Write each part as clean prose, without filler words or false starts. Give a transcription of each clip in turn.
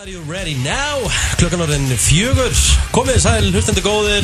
Are you ready now? Klukkan orðin 4. Komið sæl, hlustandi góðir.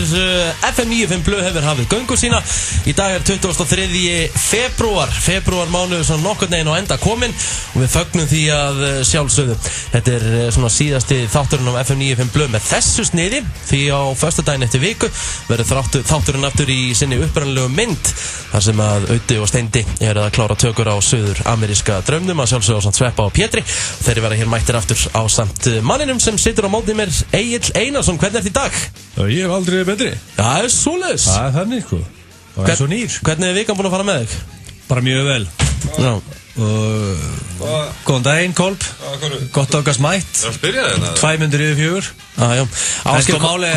FM 95 Blöð hefur hafið göngu sína. Í dag 23. febrúar. Febrúar mánuður svona nokkurn veginn á enda kominn og við fögnum því að sjálfsögðu. Þetta svona síðasti þátturinn á FM 95 Blöð með þessu sniði, því á föstudaginn eftir viku verður þátturinn aftur í sinni upprænlegu mynd þar sem að Auddi og Steindi að klára tökur á suður-ameríska draumnum að sjálfsögðu ásamt Sveppa og Pétri. Þeir verða hér mættir aftur ásamt manninum sem situr á móti mér, Egill Einarsson. Hvernig ert í dag? Ég hef aldrei betri. Það svoleiðis. Það þannig, sko. Það svo nýr. Hvernig vikan búin að fara með þig? Bara mjög vel. Já. Góðan daginn, Kolb. Gott okkar smætt. Það byrjaði þetta. 2 mínútur yfir 4. Já. En sko máli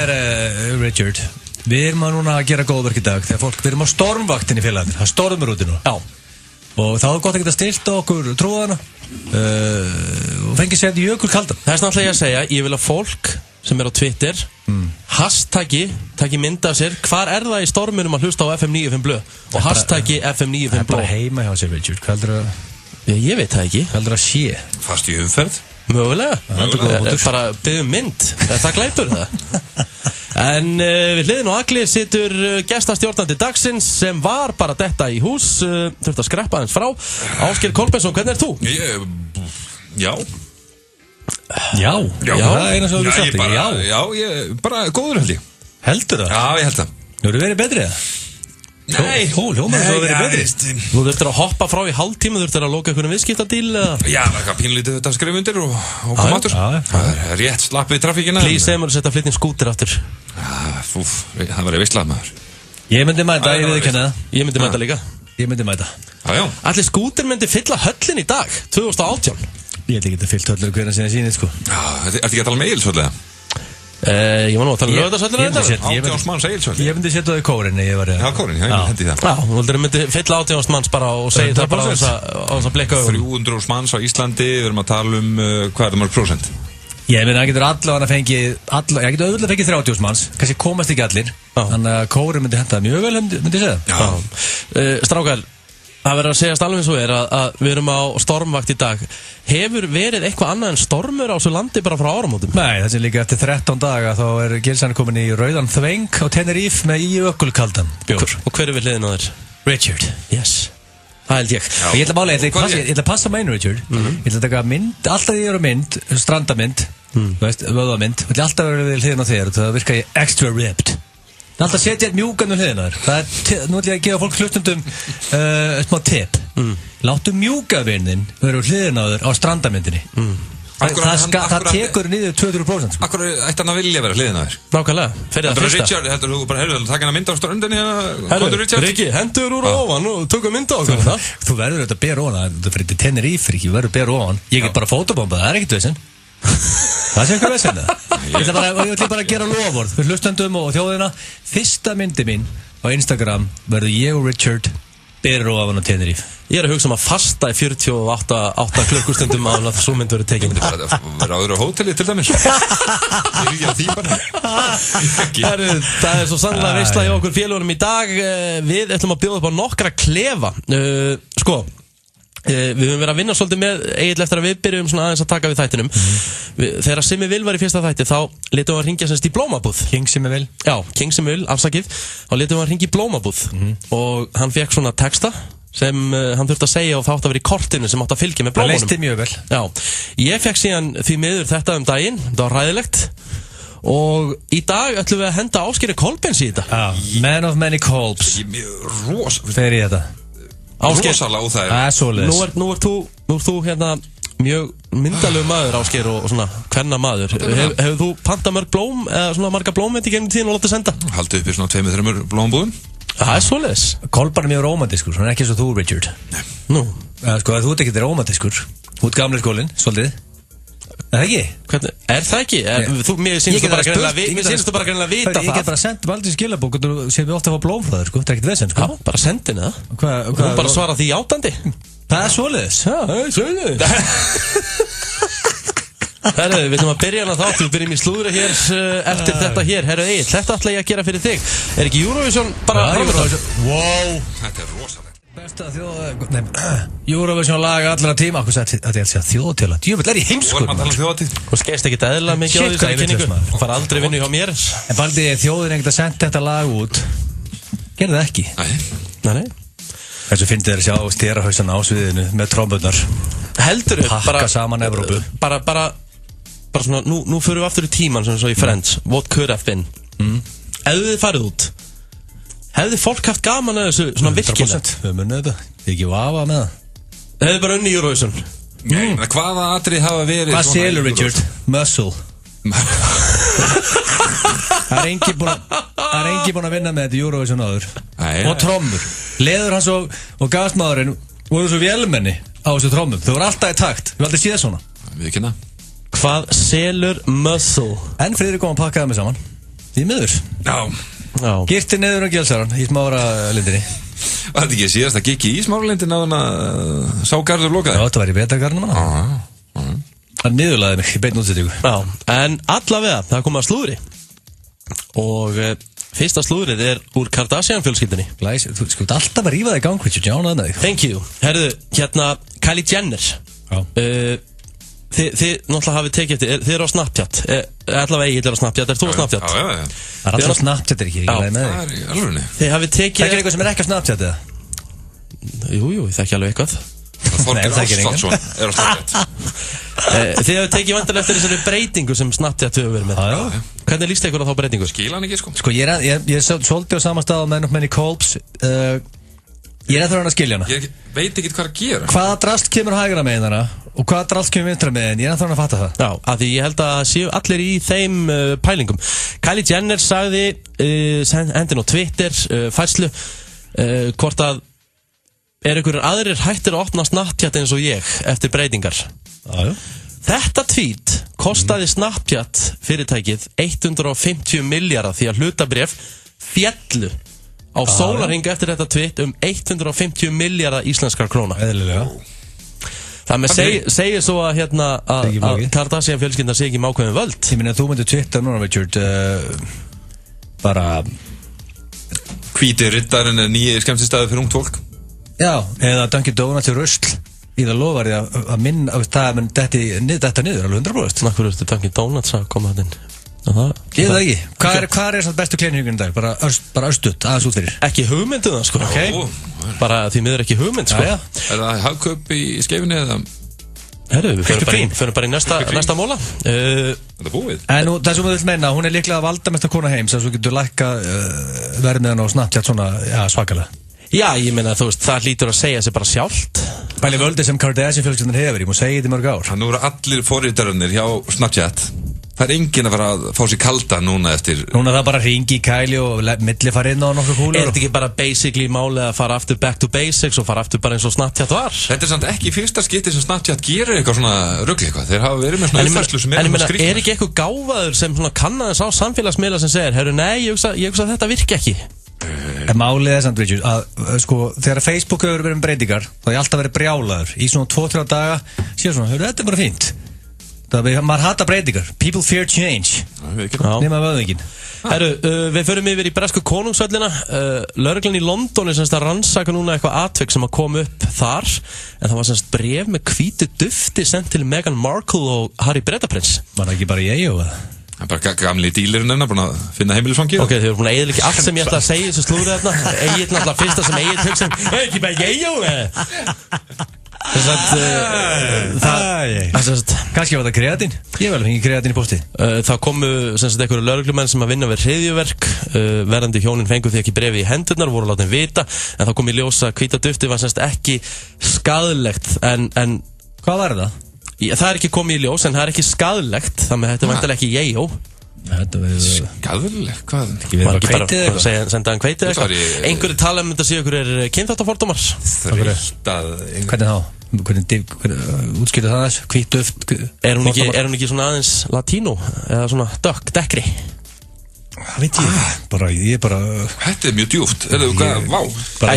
Richard, við erum að núna að gera góðverk í dag þegar við erum á stormvaktin í félagarnir. Það stormur úti nú. Já. Og þá gott að geta stilt okkur trúðana og fengið sér jökul kaldan. Það náttúrulega ég að segja, ég vil að fólk sem á Twitter hashtaggi mynda af sér hvar það í stormunum að hlusta á FM 95 Blöð og hashtaggi FM 95 Blöð. Það bara heima hjá sér, Richard. Hvað heldur að... Ég veit það ekki. Hvað heldur að sé? Fast í umferð? Mögulega. Bara byggðum mynd. Það glæpur það. En við hliðin og Agli situr gestastjórnandi dagsins sem var bara detta í hús, þurfti að skreppa hans frá. Ásgeir Kolbensson, hvernig þú? Já. Það eina sem þú sagt. Já, ég bara góður held ég. Heldur það? Já, ég held það. Þú eru verið betri það? Nei, hljómar þú verið betri. Þú þurftir að hoppa frá í hálftíma, þurftir að loka einhverjum viðskiptadíl eða? Já, það er pínlítið þetta að skrifa undir og koma aftur. Það er rétt slappið í trafíkina. Please, segum að setja flyttin skútir aftur. Það var visslað maður. Ég myndi mæta, ég viðurkenni það. Ég myndi mæta líka. Ég myndi mæta. Já. Allir skútir myndi fylla höllin í dag, 2018. Ég ætla ekki að fylla höllur hvernig sem ég sýnir, sko. Já, ertu ekki að tala með Egilsvöllega? Ég var nú að tala lögðarsöllina þetta. 18 manns Egilsvöld. Ég myndi setja það í kórin. Já, kórin, ég hendi það. Já, þú myndi fylla 18 manns bara og segja það bara á þess að blikka augun. 300 manns á Íslandi, við erum að tala hvað er það mörg prósent? Ég meina, það getur allavega fengið 30 manns, kannski komast ekki allir. Þannig að kórin myndi henda mjög vel, myndi ég segja. Strákar, það verður að segjast alveg eins og að við erum á stormvakt í dag. Hefur verið eitthvað annað en stormur á þessu landi bara frá áramótum? Nei, þessi líka eftir 13 daga þá Gilsan komin í rauðan þveng á Tenerife með jökulkaldan bjór. Og hver við hliðin á þér? Richard. Yes. Það held ég. Ég ætla að passa meinu, Richard. Ég ætla að taka mynd, alltaf því ég eru mynd, strandamynd, vöðamynd. Ég ætla alltaf að vera við hliðin á þér og það virka ég extra ripped. Það er alltaf að setja eitt mjúkan úr hliðina þér. Nú ætla ég að gefa fólk hlustundum smá tip. Láttu mjúkavinnin vera úr hliðina á þér á strandamyndinni. Það tekur niður 200%. Akkur ætti hann að vilja vera hliðina þér? Nákvæmlega, fyrir það fyrsta. Richard, heldur þú bara, heyrðu, taka hann að mynda á ströndinni eða Richard? Riki, hendur úr ofan og tökum mynda á okkur. Þú verður þetta að bera ofan, þú fyrir til Tenerife, Riki, verður að bera ofan. Ég get bara fótobomba, það er ekkert veginn. Það sé eitthvað veginn það. Ég ætla bara að gera lofvörð fyrir hlustendum og þjóðina. Fyrsta myndi mín á Instagram verður ég og Richard bera ofan á Tenerife. Ég að hugsa að fasta í 48 klukkustundum að þessu mynd verið tekin. Verður áður á hóteli til dæmis. Ég er ekki að því bara. Það er svo sannlega veisla hjá okkur félagunum í dag. Við ætlum að bjóða upp á nokkra klefa. Við höfum verið að vinna svolítið með Egill eftir að við byrjum svona aðeins að taka við þættinum. Þegar Simmi Vil var í fyrsta þætti þá letum við að hringja semst í blómabúð. King Simmi Vil? Já, King Simmi Vil, afsakið. Þá letum við að hringja í blómabúð og hann fekk svona texta sem hann þurfti að segja og það átti að vera í kortinu sem átti að fylgja með blómunum. Það leisti mjög vel. Já, ég fekk síðan því miður þetta daginn, það var hræðilegt. Og í dag ætlum við að henda Ásgeiri Kolbens í þetta. Man of many Kolbs. Fer í þetta. Rosalega óþægilegt. Nú ert þú hérna mjög myndalegu maður, Ásgeir, og svona kvenna maður. Hefur þú pantað mörg blóm eða svona marga blómveit í gegnum tíðin og látið senda? Haldið upp í svona 2-3 blómbúðum. Það er svoleiðis. Kolban er mjög romantískur, hann er ekki eins og þú, Richard. Nú? Sko, þú ert ekki romantískur. Þú ert gamli skólinn, svolítið. Er það ekki? Hvernig? Er það ekki? Mér sýnst þú bara greinlega að vita það. Ég get bara sendt Valdi skilabók sem við ofta fá blóm frá þér, sko. Það er ekkert vesen, sko. Já, bara sendin það. Þú bara svara því játandi. Það er svoleiðis. Já, það er svoleiðis. Herru, við ætlum að byrja hana þátt. Við byrjum í slúðra hér eftir þetta hér. Herru, Egill, þetta ætla ég að gera fyrir þig. Er ekki Eurovision bara framöndan? Wow. Þetta er rosalegt. Besta Eurovision lag allra tíma. Hvað sagði þetta að segja þjóðatíla? Djöfull ég heimskur. Þú skeist ekki eðla mikið á því kynningu. Fara aldrei vinnu hjá mér. En baldi þjóðin ekkert að senda þetta lag út. Gerði það ekki. Nei. Þessu fyndi þeir sjá sterahausana á sviðinu með trombunnar. Heldur upp Pakka saman Evrópu. Bara svona, nú förum við aftur í tíman svona svo í Friends. What could have been. Hefðu þið farið út? Hefði fólk haft gaman að þessu svona virkilega? 100%. Við munum þetta. Þið ekki vafa með það. Hefði bara unni í Eurovision. Hvaða atrið hafa verið Hvað selur Richard? Muscle. Það er engin búinn að vinna með þetta í Eurovision áður. Og trommur. Leður hans og gasmaðurinn voru svo vélmenni á þessu trommum. Þau voru alltaf í takt. Við aldrei séð svona. Við kynna. Hvað selur Muscle? En Friðrik kom að pakka það með saman. Því miður. Já. Girti niður á Gjelsaran í smára lindinni. Var þetta ekki síðast að gikki í smára lindin að sá garður lokaði? Já, þetta var í betagarnum hana. Það niðurlaði mig í beinn útsettingu. Já, en allavega, það kom að slúðri. Og fyrsta slúðrið er úr Kardashian fjölskyldunni. Glæs, þú sko alltaf að rífa það í gang, Richard, jánaði með þig. Thank you. Herðu, Kylie Jenner. Já. Þið náttúrulega hafið tekið eftir, þið eru á Snapchat. Allavega Egill er á Snapchat, er þú á Snapchat? Já. Það er alltaf Snapchat ekki með þig. Það er í alvörunni. Þið hafið tekið... Það er eitthvað sem er ekki á Snapchat eða? Jú, ég þekki alveg eitthvað. Þorgeir Ástvaldsson er á Snapchat. Þið hafið tekið vantilega eftir þessari breytingu sem Snapchat hefur verið með. Já. Hvernig líst ykkur á þá breytingu? Skila hann ekki, sko. Sko, ég er svolítið á sama stað á menn í Kolbs. Ég er eftir að skilja hana. Ég veit ekki hvað að gera. Hvaða drast kemur hægra megin hana og hvaða drast kemur vinstra megin? Ég er eftir að fatta það. Já, af því ég held að séu allir í þeim pælingum. Kylie Jenner sagði, hendin á Twitter, færslu, hvort að er einhverjir aðrir hættir að opna Snapchat eins og ég eftir breytingar. Já. Þetta tweet kostaði Snapchat fyrirtækið 150 milljarða því að hlutabréf féllu á sólarhing eftir þetta tweet 150 milljarða íslenskar króna. Eðlilega. Það með segir svo að að Kardashian fjölskyldan sé ekki með ákveðin völd. Ég minna að þú myndir Twitter núna, Richard, bara Hvíti riddarinn er nýji skemmtistæður fyrir ungt fólk. Já, eða Dunkin Donuts er rusl. Ég það lofar ég að minna það menn þetta niður alveg 100%. Nakkur ertu Dunkin Donuts að koma þetta inn? Ég veit ekki. Hvað er bestu kleinhjúkurinn dag? Bara östutt, aðeins út fyrir. Ekki hugmyndu það, sko. Bara því miður ekki hugmynd, sko. Er það hagkaup í skeifinni eða? Herru, við förum bara í næsta móla. Þetta búið. En nú, það sem þú vilt meina, hún er líklega að valda mest að kona heims, þess að þú getur lækka verðmiðan og Snapchat svona svakalega. Já, ég meina, þú veist, það hlýtur að segja sig bara sjálft. Bæli völdi sem Kardashian fjölskyldan hefur, ég múið segja þetta í mörg ár. Nú eru allir forritararnir hjá Snapchat. Það er enginn að fara að fá sér kalda núna eftir... Núna er það bara hringi í Kylie og milli fara inn á nokkuð kúlur. Er þetta ekki bara basically málið að fara aftur back to basics og fara aftur bara eins og Snapchat var? Þetta er samt ekki fyrsta skipti sem Snapchat gerir eitthvað svona rugli eitthvað. Þeir hafa verið með svona uppfærslu sem er svona skrýtnar. Er ekki eitthvað gáfaður sem svona kannaðins á samfélagsmiðla sem segir, herru, nei, ég hugsa að þetta virki ekki? Málið er samt, Richard, að sko, þegar Facebook hefur verið breytingar, þá er alltaf verið brjálaður í svona 2-3 daga, séu svona, þetta er bara fínt. Maður hata breytingar. People fear change. Nefna vöðingin. Herru, við förum yfir í bresku konungsvöllina. Lögreglan í London er semst að rannsaka núna eitthvað atvik sem að koma upp þar. En það var semst bref með hvítu dufti sendt til Meghan Markle og Harry Bretaprins. Var það ekki bara ég og það? Það er bara gamli dílirinn hennar, búin að finna heimilisfangið. Ok, þið eru búin að eyðileggja allt sem ég ætla að segja þessu slúðrið þarna. Egill náttúrulega fyrsta sem Egill hugsa, ekki bara ég og það. Kannski var það kreatín. Ég vel fengið kreatín í posti. Það komu einhverju lögreglumenn sem að vinna við hryðjuverk. Verðandi hjónin fengu því ekki brefi í hendurnar, voru látin vita. En það kom í ljós að hvíta dufti var ekki skaðlegt. En hvað var það? Það er ekki komið í ljós, en það er ekki skaðlegt. Þannig að þetta er vantilega ekki ég-ó. Skaðlegt? Hvað? Var ekki bara senda hann hveitið eitthvað. Einhverju tala um þetta séu ykkur kynþáttafordómar. Hvernig þá? Hvernig útskýrðu það þess? Hvít duft? Er hún ekki svona aðeins latínó? Eða svona dekkri? Það veit ég bara Þetta er mjög djúpt. Vá.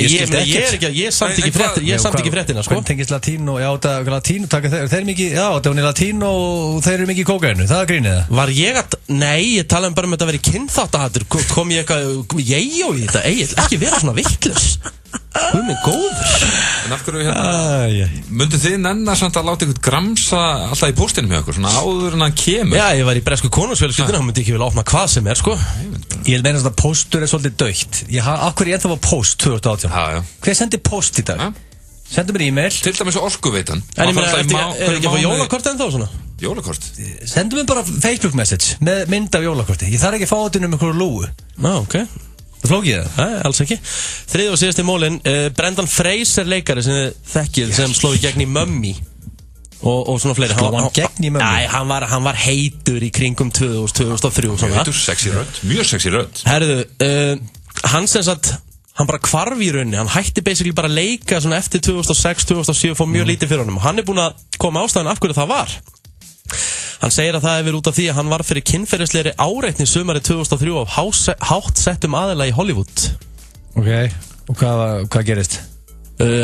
Ég samt ekki fréttina, sko. Hvernig tengist latínó? Já, latínó taka þeir mikið. Já, það er latínó og þeir eru mikið í kókainu. Það er grínið það. Var ég að... Nei, ég talaði bara um þetta að vera kynþáttahattur. Kom ég eitthvað... Ég og þetta, Egill, ekki vera svona vitlaus. Guð minn góður. En af hverju myndu þið nenna samt að láta ykkur gramsa alltaf í póstinum hjá ykkur, svona áður en hann kemur? Já, ég var í bresku konungsfjölskyldunni, hann myndi ekki vilja opna hvað sem sko. Ég vil meina að póstur svolítið dautt. Af hverju ég ennþá var póst 2018? Hver sendi póst í dag? Sendu mér e-mail. Til dæmis Orkuveitan. En ég meina, er ekki að fá jólakort ennþá svona? Jólakort? Sendu mér bara Facebook message með mynd af jólakorti. Ég þarf ekki að fá þetta um einhverju lúgu. Ok. Það flókið það? Nei, alls ekki. Þriði og síðasti mólin, Brendan Fraser leikari sem þið þekkið sem sló í gegn í Mummy og svona fleiri. Sló hann gegn í Mummy? Nei, hann var heitur í kringum 2003 svona. Heitur, sexy rödd, mjög sexy rödd. Herðu, hann sem sagt hann bara hvarf í rauninni, hann hætti basically bara að leika svona eftir 2006-2007 fór mjög lítið fyrir honum. Hann búinn að koma ástæðan af hverju það var. Hann segir að það hefur út af því að hann var fyrir kynferðislegri áreitni sumarið 2003 af hátt settum aðila í Hollywood. Ok, og hvað gerist?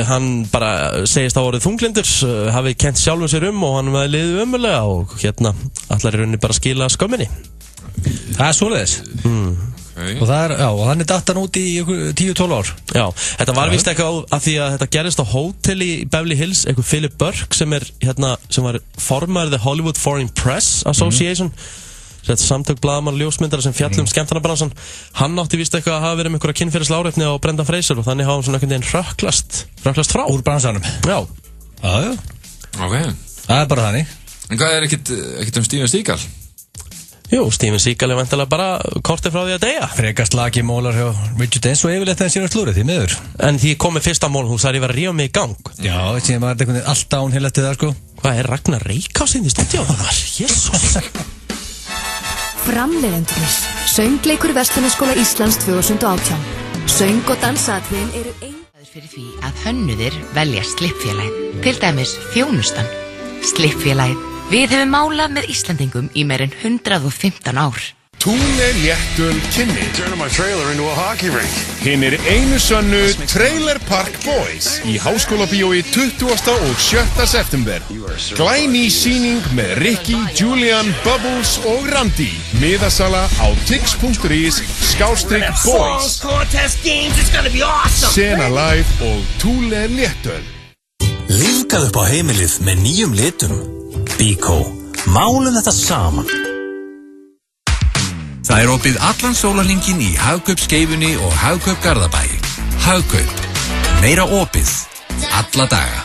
Hann bara segist að orðið þunglindur, hafi kent sjálfum sér og hann var liðið ömurlega og allar í rauninni bara skila skömminni. Það svoleiðis. Okay. Og hann dattan út í 10-12 ár. Já, þetta var vist eitthvað að því að þetta gerist á hótel í Beverly Hills, eitthvað Philip Burke sem var formaður The Hollywood Foreign Press Association, þetta samtök blaðamann og ljósmyndara sem fjallum skemmtanabransan. Hann átti vist eitthvað að hafa verið með einhverja kynferðislega áreitni á Brendan Fraser og þannig hafa hann svona einhvern veginn rökklast frá úr bransanum. Já. Ok. Það bara þannig. En hvað ekkert Steven Seagal? Jú, Steven Seagal væntanlega bara kortið frá því að deyja. Frekast laki mólar hjá Richard eins og yfirleitt þegar sínast lúrið, því miður. En því kom með fyrsta mól, hún sagði ég var að rífa mig í gang. Já, síðan var þetta einhvern veginn allt downhill eftir það, sko. Hvað Ragnar Reykjás inn í stúdíó? Það var, jésús. Framleiðendurnir. Söngleikur Verslunarskóla Íslands 2018. Söng- og dansatriðin eru fyrir því að hönnuðir velja Slippfélagið. Til dæmis þjónustan. Slippfélagið. Við hefum málað með Íslandingum í meir en 115 ár. Thule léttöl kynni. Turning my trailer into a hockey rink. Hinnir einu sönnu Trailer Park Boys í Háskólabíói 20. og 7. september. Glæný sýning með Ricky, Julian, Bubbles og Randy. Miðasala á tix.is /boys. Sena live og Thule léttöl. Lífgað upp á heimilið með nýjum litum. Bíkó. Málum þetta saman. Það opið allan sólarhringinn í Hagkaup-Skeifunni og Hagkaup Garðabæ. Hagkaup. Meira opið. Alla daga.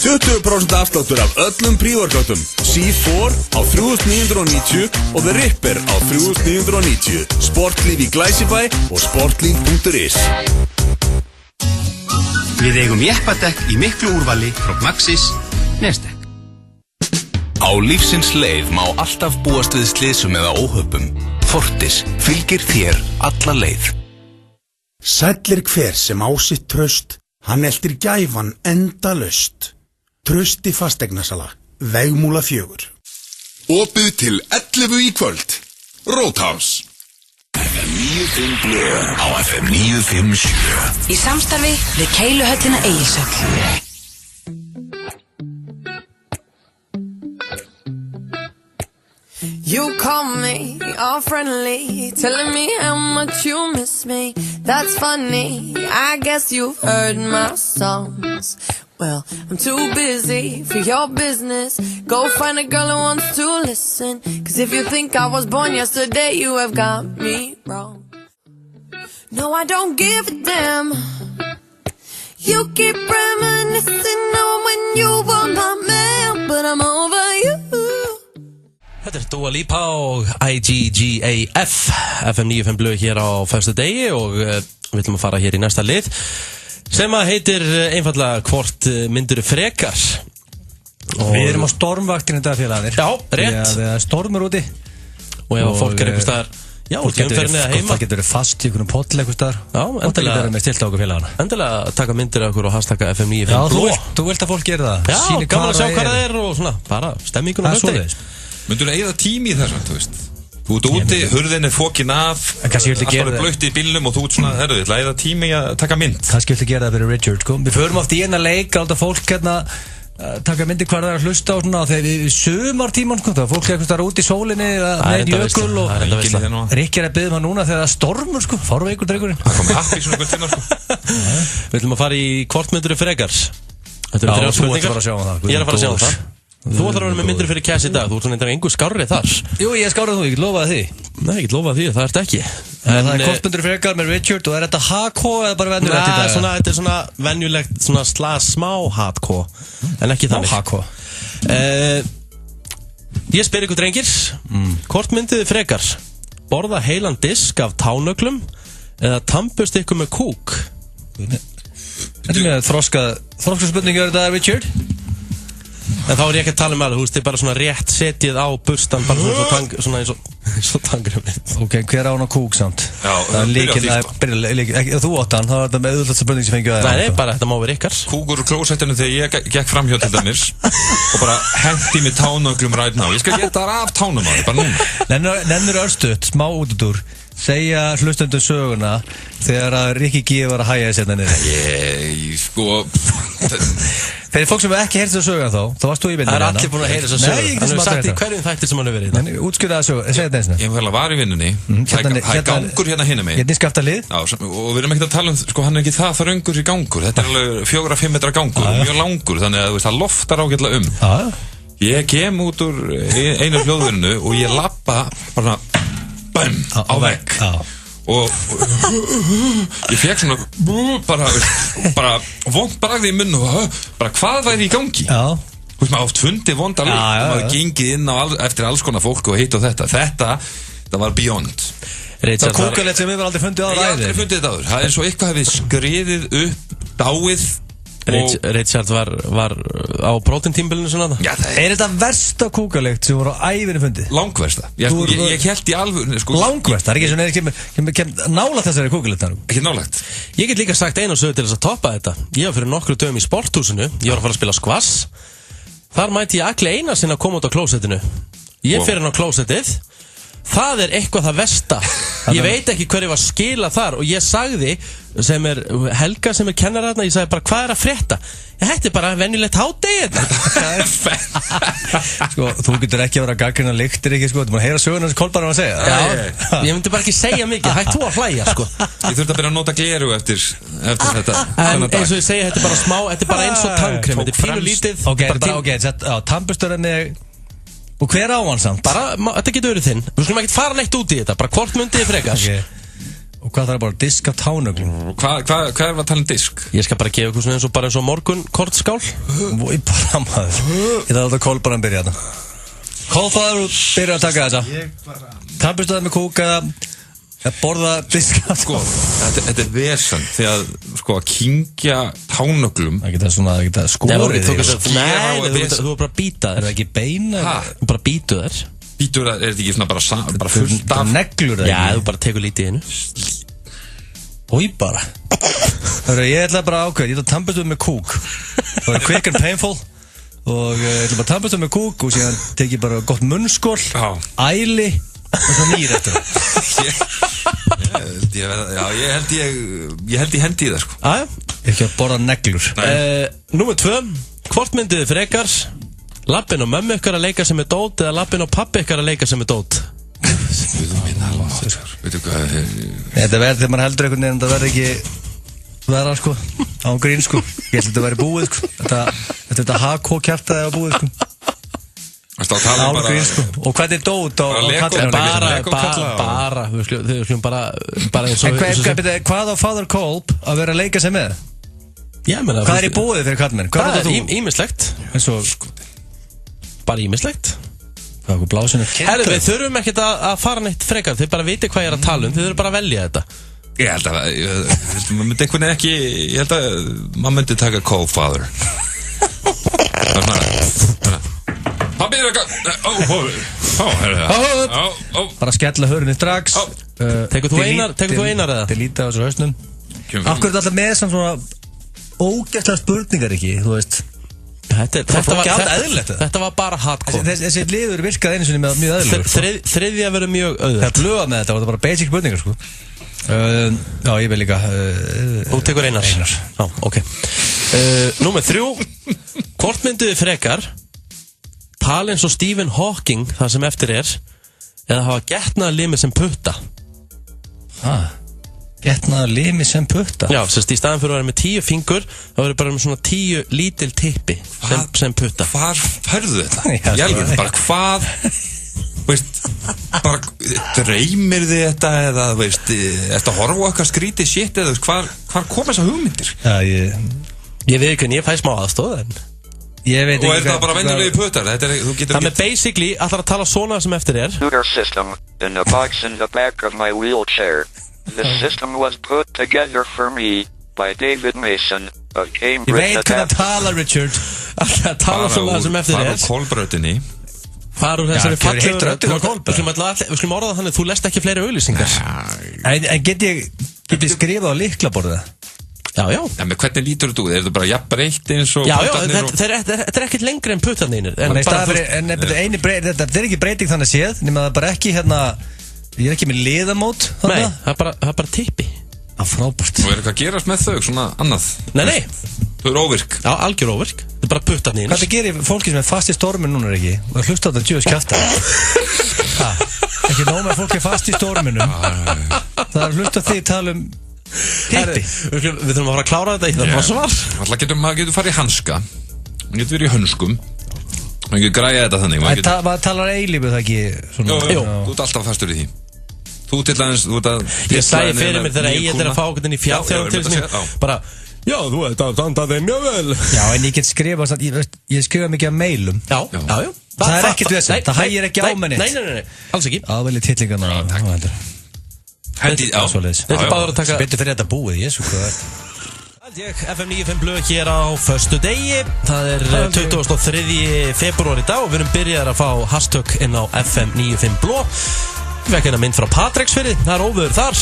20% afsláttur af öllum prívorgötum. C4 á 3.990 og The Ripper á 3.990. Sportlíf í Glæsibæ og sportlíf.is. Við eigum jeppadekk í miklu úrvali frá Maxxis, Nestek. Á lífsins leið má alltaf búast við slysum eða óhöppum. Fortis fylgir þér alla leið. Sællir hver sem á sitt traust, hann eltir gæfan endalaust. Trausti fasteignasala, Vegmúla 4. Opið til 11 í kvöld. Roadhouse. FM 95 Blö á FM 957. Í samstarfi við Keiluhöllina Egilshöll. You call me all friendly, telling me how much you miss me. That's funny, I guess you've heard my songs. Well, I'm too busy for your business. Go find a girl who wants to listen. 'Cause if you think I was born yesterday, you have got me wrong. No, I don't give a damn. You keep reminiscing on when you were my man, but I'm over you. Þetta Dua Lipa og IGGAF FM 95 Blö hér á föstu degi og við ætlum að fara hér í næsta lið sem að heitir einfallega hvort myndur frekar. Við erum á stormvaktinu þetta félagarnir. Já, rétt. Það er stormur úti. Og ef fólk einhvers staðar, já, umferðinni að heima. Það getur verið fast í einhverjum poll einhvers staðar. Já, endilega. Og það getur verið með stilt á okkur félagarna. Endilega taka myndir af okkur og hashtagga FM 95 Blö. Já, þú vilt að fólk gera það. Já, gaman að sjá hvað það er og svona, bara stemmingun og hluti. Myndur þú eigða tími í þessu, þú veist? Þú ert úti, hurðin er fokin af, allt var blöytt í bílnum og þú ert svona, herru, ég ætla tími að taka mynd. Kannski viltu gera það fyrir Richard, sko. Við förum oft í eina leik, alltaf fólk hérna taka myndi hvað það er að hlusta á svona þegar við sumartíman sko, það fólk eitthvað út í sólinni með jökul og Rikki er að biðja hann núna þegar það stormur sko, fárveikur drengurinn. Það komið hatt í svona ykkur tíma sko. Við ætlum að fara í hvort myndur frekar. Þetta eru 3 spurningar. Ég er að fara að sjá það. Þú ætlar að vera með myndir fyrir Cass í dag. Þú ert svona eitthvað engu skárri þar. Jú, ég skárið þú, ég get lofaði því. Nei, ég get lofaði því, það ert ekki. En það er hvort myndur frekar með Richard og er þetta hardcore eða bara venjulegt í dag? Nei, þetta er svona venjulegt, svona smá hardcore, en ekki þannig. Hardcore. Ég spyr ykkur drengir, hvort myndið þið frekar? Borða heilan disk af tánöglum eða tampust ykkur með kúk? Þetta er með þroska spurningu er þetta, Richard? En þá er ég ekki að tala það, þú veist, þið er bara svona rétt setið á burstan, bara svona eins og tangurum mitt. Ok, hver á hann á kúk samt? Já, það er líkil, þú átt hann, það var þetta með auðvitað spurning sem fengið að Nei, bara þetta má vera ykkar. Kúkur úr klósettinu þegar ég gekk framhjá til dæmis og bara hendi mig tánöglum right now. Ég skal geta það af tánum á því, bara núna. Nennur örstuðt, smá útúr, segja hlustendum söguna þegar að Rikki G var að hæja þessi hérna niður. Fyrir fólk sem ekki heyrst þessu söguna þá varst þú í vinnunni. Það er allir búin að heyra þessu söguna. Nei, hann hefur sagt í hverjum þættir sem hann hefur verið. Útskýrðu það söguna, segja þetta eins og ég var í vinnunni, það er gangur hérna hinna mig. Hérna í Skaftalið. Já, og við erum ekkert að tala hann er ekki það þröngur í gangur. Þetta er alveg 4-5 metra gangur, mjög langur, þannig að það loftar ágætlega Ég kem út úr einu hljóðvinnu og ég labba bara BAM! Á vegg. Og ég fekk svona bara vond bragð í munn og bara hvað væri í gangi? Þú veist maður oft fundið vonda lykt og maður gengið inn eftir alls konar fólk og hitt og þetta var beyond. Það var kúkalegt sem við var aldrei fundið áður. Ég hef aldrei fundið þetta áður. Það er svo eitthvað hefði skriðið upp, dáið. Richard var á próteintímbilinu svona. Er þetta versta kúkalegt sem voru á ævinni fundið? Langversta. Ég held í alvöru Langversta, það er ekki svona kem nála þessari kúkalegt. Ekki nálagt. Ég get líka sagt einu sögu til þess að toppa þetta. Ég var fyrir nokkru dögum í sporthúsinu. Ég var að fara að spila squash. Þar mætti ég Agli Einarsson að koma út á klósettinu. Ég fyrir hann á klósettið. Það er eitthvað það versta. Ég veit ekki hverju var skila þar og ég sagði sem er Helga sem er kennar þarna, ég sagði bara hvað er að frétta? Þetta er bara venjulegt hádegi Sko, þú getur ekki að vera gaggrina lyktir ekki sko, þú múin að heyra söguna sem Kolbar var að segja. Ég myndi bara ekki segja mikið, hægt þú að hlæja sko. Ég þurfti að byrja að nota gleru eftir þetta. En eins og ég segja, þetta er bara smá, þetta er bara eins og tannkrem, þetta er pínu lítið. Ok, tannbursturinn og hver á hann samt? Bara, þetta getur verið þinn. Við skulum ekkert fara neitt út í þetta, bara hvort myndið þið frekar. Og hvað það er bara disk af tánöglum? Hvað er að tala um disk? Ég skal bara gefa ykkur svona eins og morgun kortskál. Í bara maður. Ég þarf að Kolbar hann byrja þetta. Kolfaður byrja að taka þetta. Tannbursturinn með kúka að borða disk af Þetta er vesen því að sko að kyngja tánöglum. Það geta svona, það geta skorið. Nei, þú er bara að býta þér. Er það ekki beina? Þú bara býtu þér. Býtur það, er þetta ekki svona bara fullt af neglur það ekki? Já, þú bara tekur lítið innu. Ói bara. Ég ætla bara ákveð, ég ætla að tannbursturinn með kúk. Það er quick and painful. Og ég ætla bara að tannbursturinn með kúk og síðan tek ég bara gott munnskól, æli og svo nýr eftir það. Ég held ég hendi í það sko. Ekki að borða neglur. Númer 2. Hvort myndið þið frekar? Lappin og mömmu ykkar að leika sem er dót eða lappin og pappi ykkar að leika sem er dót? Veitu hvað þetta verður þegar maður heldur einhvern veginn það verður ekki vera sko á grín sko. Ég held að þetta verður búið sko. Þetta HK-kjartaði á búið sko. Og hvernig er dót á bara við skulum bara eins og hvað á Father Kolb að vera að leika sem með? Hvað er í búið fyrir kallmenn? Það er ímislegt. Bara ímislegt. Herru, við þurfum ekkert að fara neitt frekar. Þið bara viti hvað ég er að tala um. Þið þurfum bara að velja þetta. Ég held að maður myndi einhvern veginn ekki. Ég held að maður myndi taka Call Father. Pappi er eitthvað. Bara skella hörunni strax. Tekur þú einar eða? Til lítið á þessu hausnum. Af hverju er þetta alltaf með svona ógæslega spurningar ekki, þú veist? Þetta var bara hardcore. Þessi liður virkaði einu sinni með mjög öðrulegur. Þriðja verður mjög öður. Það blöða með þetta, það var bara basic spurningar sko. Já, ég vil líka. Þú tekur einar. Já, ok. Númer 3. Hvort myndu þið frekar tala eins og Stephen Hawking það sem eftir eða hafa getnaða limi sem putta? Getnaða limi sem putta? Já, sérst í staðan fyrir að vera með 10 fingur þá verður bara með svona 10 lítil tippi sem putta. Hvar færðu þetta? Ég alveg, bara hvað veist, bara dreymir þið þetta eða veist, eftir að horfa á eitthvað skrítið shit eða hvar koma þessar hugmyndir? Já, ég veit ekki en ég fæ smá aðstoð en ég veit ekki. Og það bara venjulegi puttar? Það með basically allar að tala svona sem eftir Computer system in a box in the back of my wheelchair. The system was put together for me by David Mason of Cambridge. Ég veit hvernig að tala, Richard. Allar að tala svona sem eftir Fara úr kólbrautinni. Fara úr þessari fallegu rödd. Við skulum orða þannig, þú lest ekki fleiri auglýsingar. En get ég skrifað á lyklaborðið? Já. En með hvernig lítur þú? Er þetta bara jafnbreytt eins og puttarnir? Þetta ekkert lengri en puttarnir. Þetta ekki breyting þannig séð, nema það bara ekki ég ekki með liðamót. Nei, það er bara tippi. Frábært. Og eitthvað að gerast með þau, svona annað? Nei. Þau eru óvirk? Já, algjör óvirk. Þetta er bara puttarnir. Hvað það gerir fólki sem er fast í stormin núna ekki? Og hlusta á þetta djöðs kjafta. Ekki nóg með fólki fast í storminum. Það er hlusta því tala tippi. Við þurfum að fara að klára þetta í það bara svar. Maður getur farið í hanska. Maður getur verið í hönskum. Maður getur græða þetta þannig. Maður talar eilífu það ekki? Jú, þú ert alltaf fastur í því. Þú til dæmis, þú ert að... Ég slæði fyrir mér þegar ég er að fá okkur inn í fjárþjálfum til þess bara, já, þú ert að standa þeim mjög vel. Já, en ég get skrifað, ég skrifa mikið af mailum. Já. Það er ekkert við það hægir ekki á menni. Nei, alls ekki. Aðvelið titlingarna. Þetta er bara að taka... Betur fyrir þetta búið, jésu hvað FM 95 blöð hér á föstu degi. Það er 23. februar í dag og við erum byrjaðir að fá hashtag inn á FM 95 blöð. Við vekkum hérna mynd frá Patreksfirði, það er óveður þar.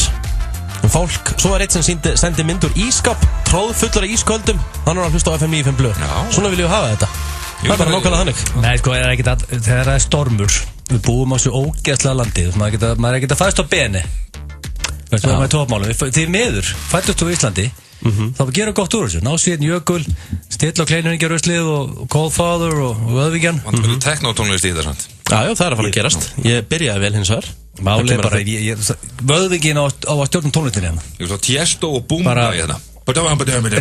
Fólk, svo er eitt sem sendi mynd úr ískap, tróðfullur af ísköldum. Hann er að hlusta á FM 95 blöð. Svona viljum við hafa þetta. Það er bara nákvæmlega þannig. Nei, sko, þegar það er stormur, við búum á svo ógeðslega landi, maður er ekkert að fæðast á beni. Veistu hvað með tópmálum, því miður, fættust þú í Íslandi, þá gera gott úr þessu, ná síðan jökul, stilla og kleinuningjarauslið og Coldfather og öðvíkjan. Vann verður teknotónlist í þetta samt. Já, það er að fara að gerast. Ég byrjaði vel hins vegar. Málið bara, vöðvíkin á að stjórnum tónlistinni hérna. Ég veist á Tiesto og Búmba í þetta.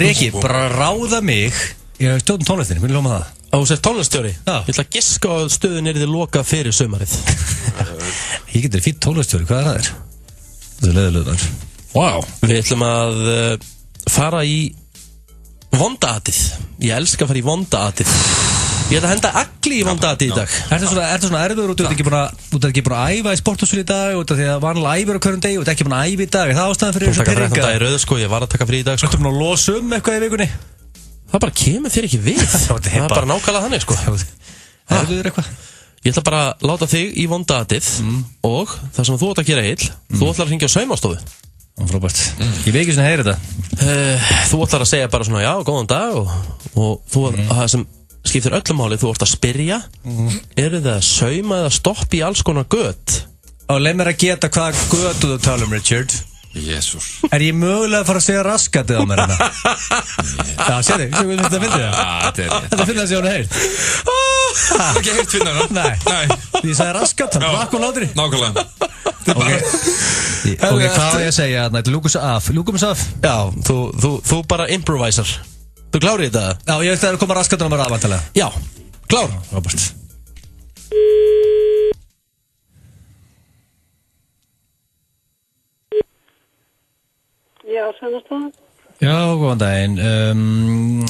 Riki, bara ráða mig í stjórnum tónlistinni, vil ég lóma það? Þú sést tónliststjóri? Já. Ég ætla að giska að stöðun yrði lokað fyrir sumarið. Ég getur fýtt tónliststjóri, hvað er það? Þetta er leiðilegur. Wow. Við ætlum að fara í vondaatið. Ég elska að fara í vondaatið. Ég ætla að henda agli í vondaatið í dag. Ertu svona erfiður og þú ert ekki búin að æfa í sporthúsinu í dag út af því að vanlega æfir á hverjum degi og þú ert ekki búin að æfa í dag. Er það ástæðan fyrir þessu pirringa? Þú taka 13 dag í röð sko, ég var að taka frí í dag sko. Ertu búin að losa eitthvað í vikunni? Það bara kemur þér ekki við. Það er bara nákvæmlega þannig sko. Erfiður eitthvað? Ég ætla bara að láta þig í vondaatið og það sem þú ætla að gera heill, þú ætlar að hringja á saumastofu. Frábært. Ég veit ekki svona að heyra þetta. Þú ætlar að segja bara svona já, góðan dag og þú, það sem skiptir öllum máli, þú ætlar að spyrja, eru það sauma eða stopp í alls konar göt? Og leið mér að geta hvað götu þú tala Richard. Jésús. Er ég mögulega að fara að segja raskatið á mér hérna? Já, sér þig, þetta finnir það. Þetta finnir það sem ég hann heyrt. Það er ekki heyrt finna hana? Nei. Ég sagði raskat, hann rakk og látri. Nákvæmlega. Ok, hvað er ég að segja? Þetta er Lukas af. Já, þú bara improvisar. Þú klárið þetta? Já, ég veist að það er að koma raskatinn á mér aðvantilega. Já, klár. Robert. Já, saumastofa. Já, góðan daginn.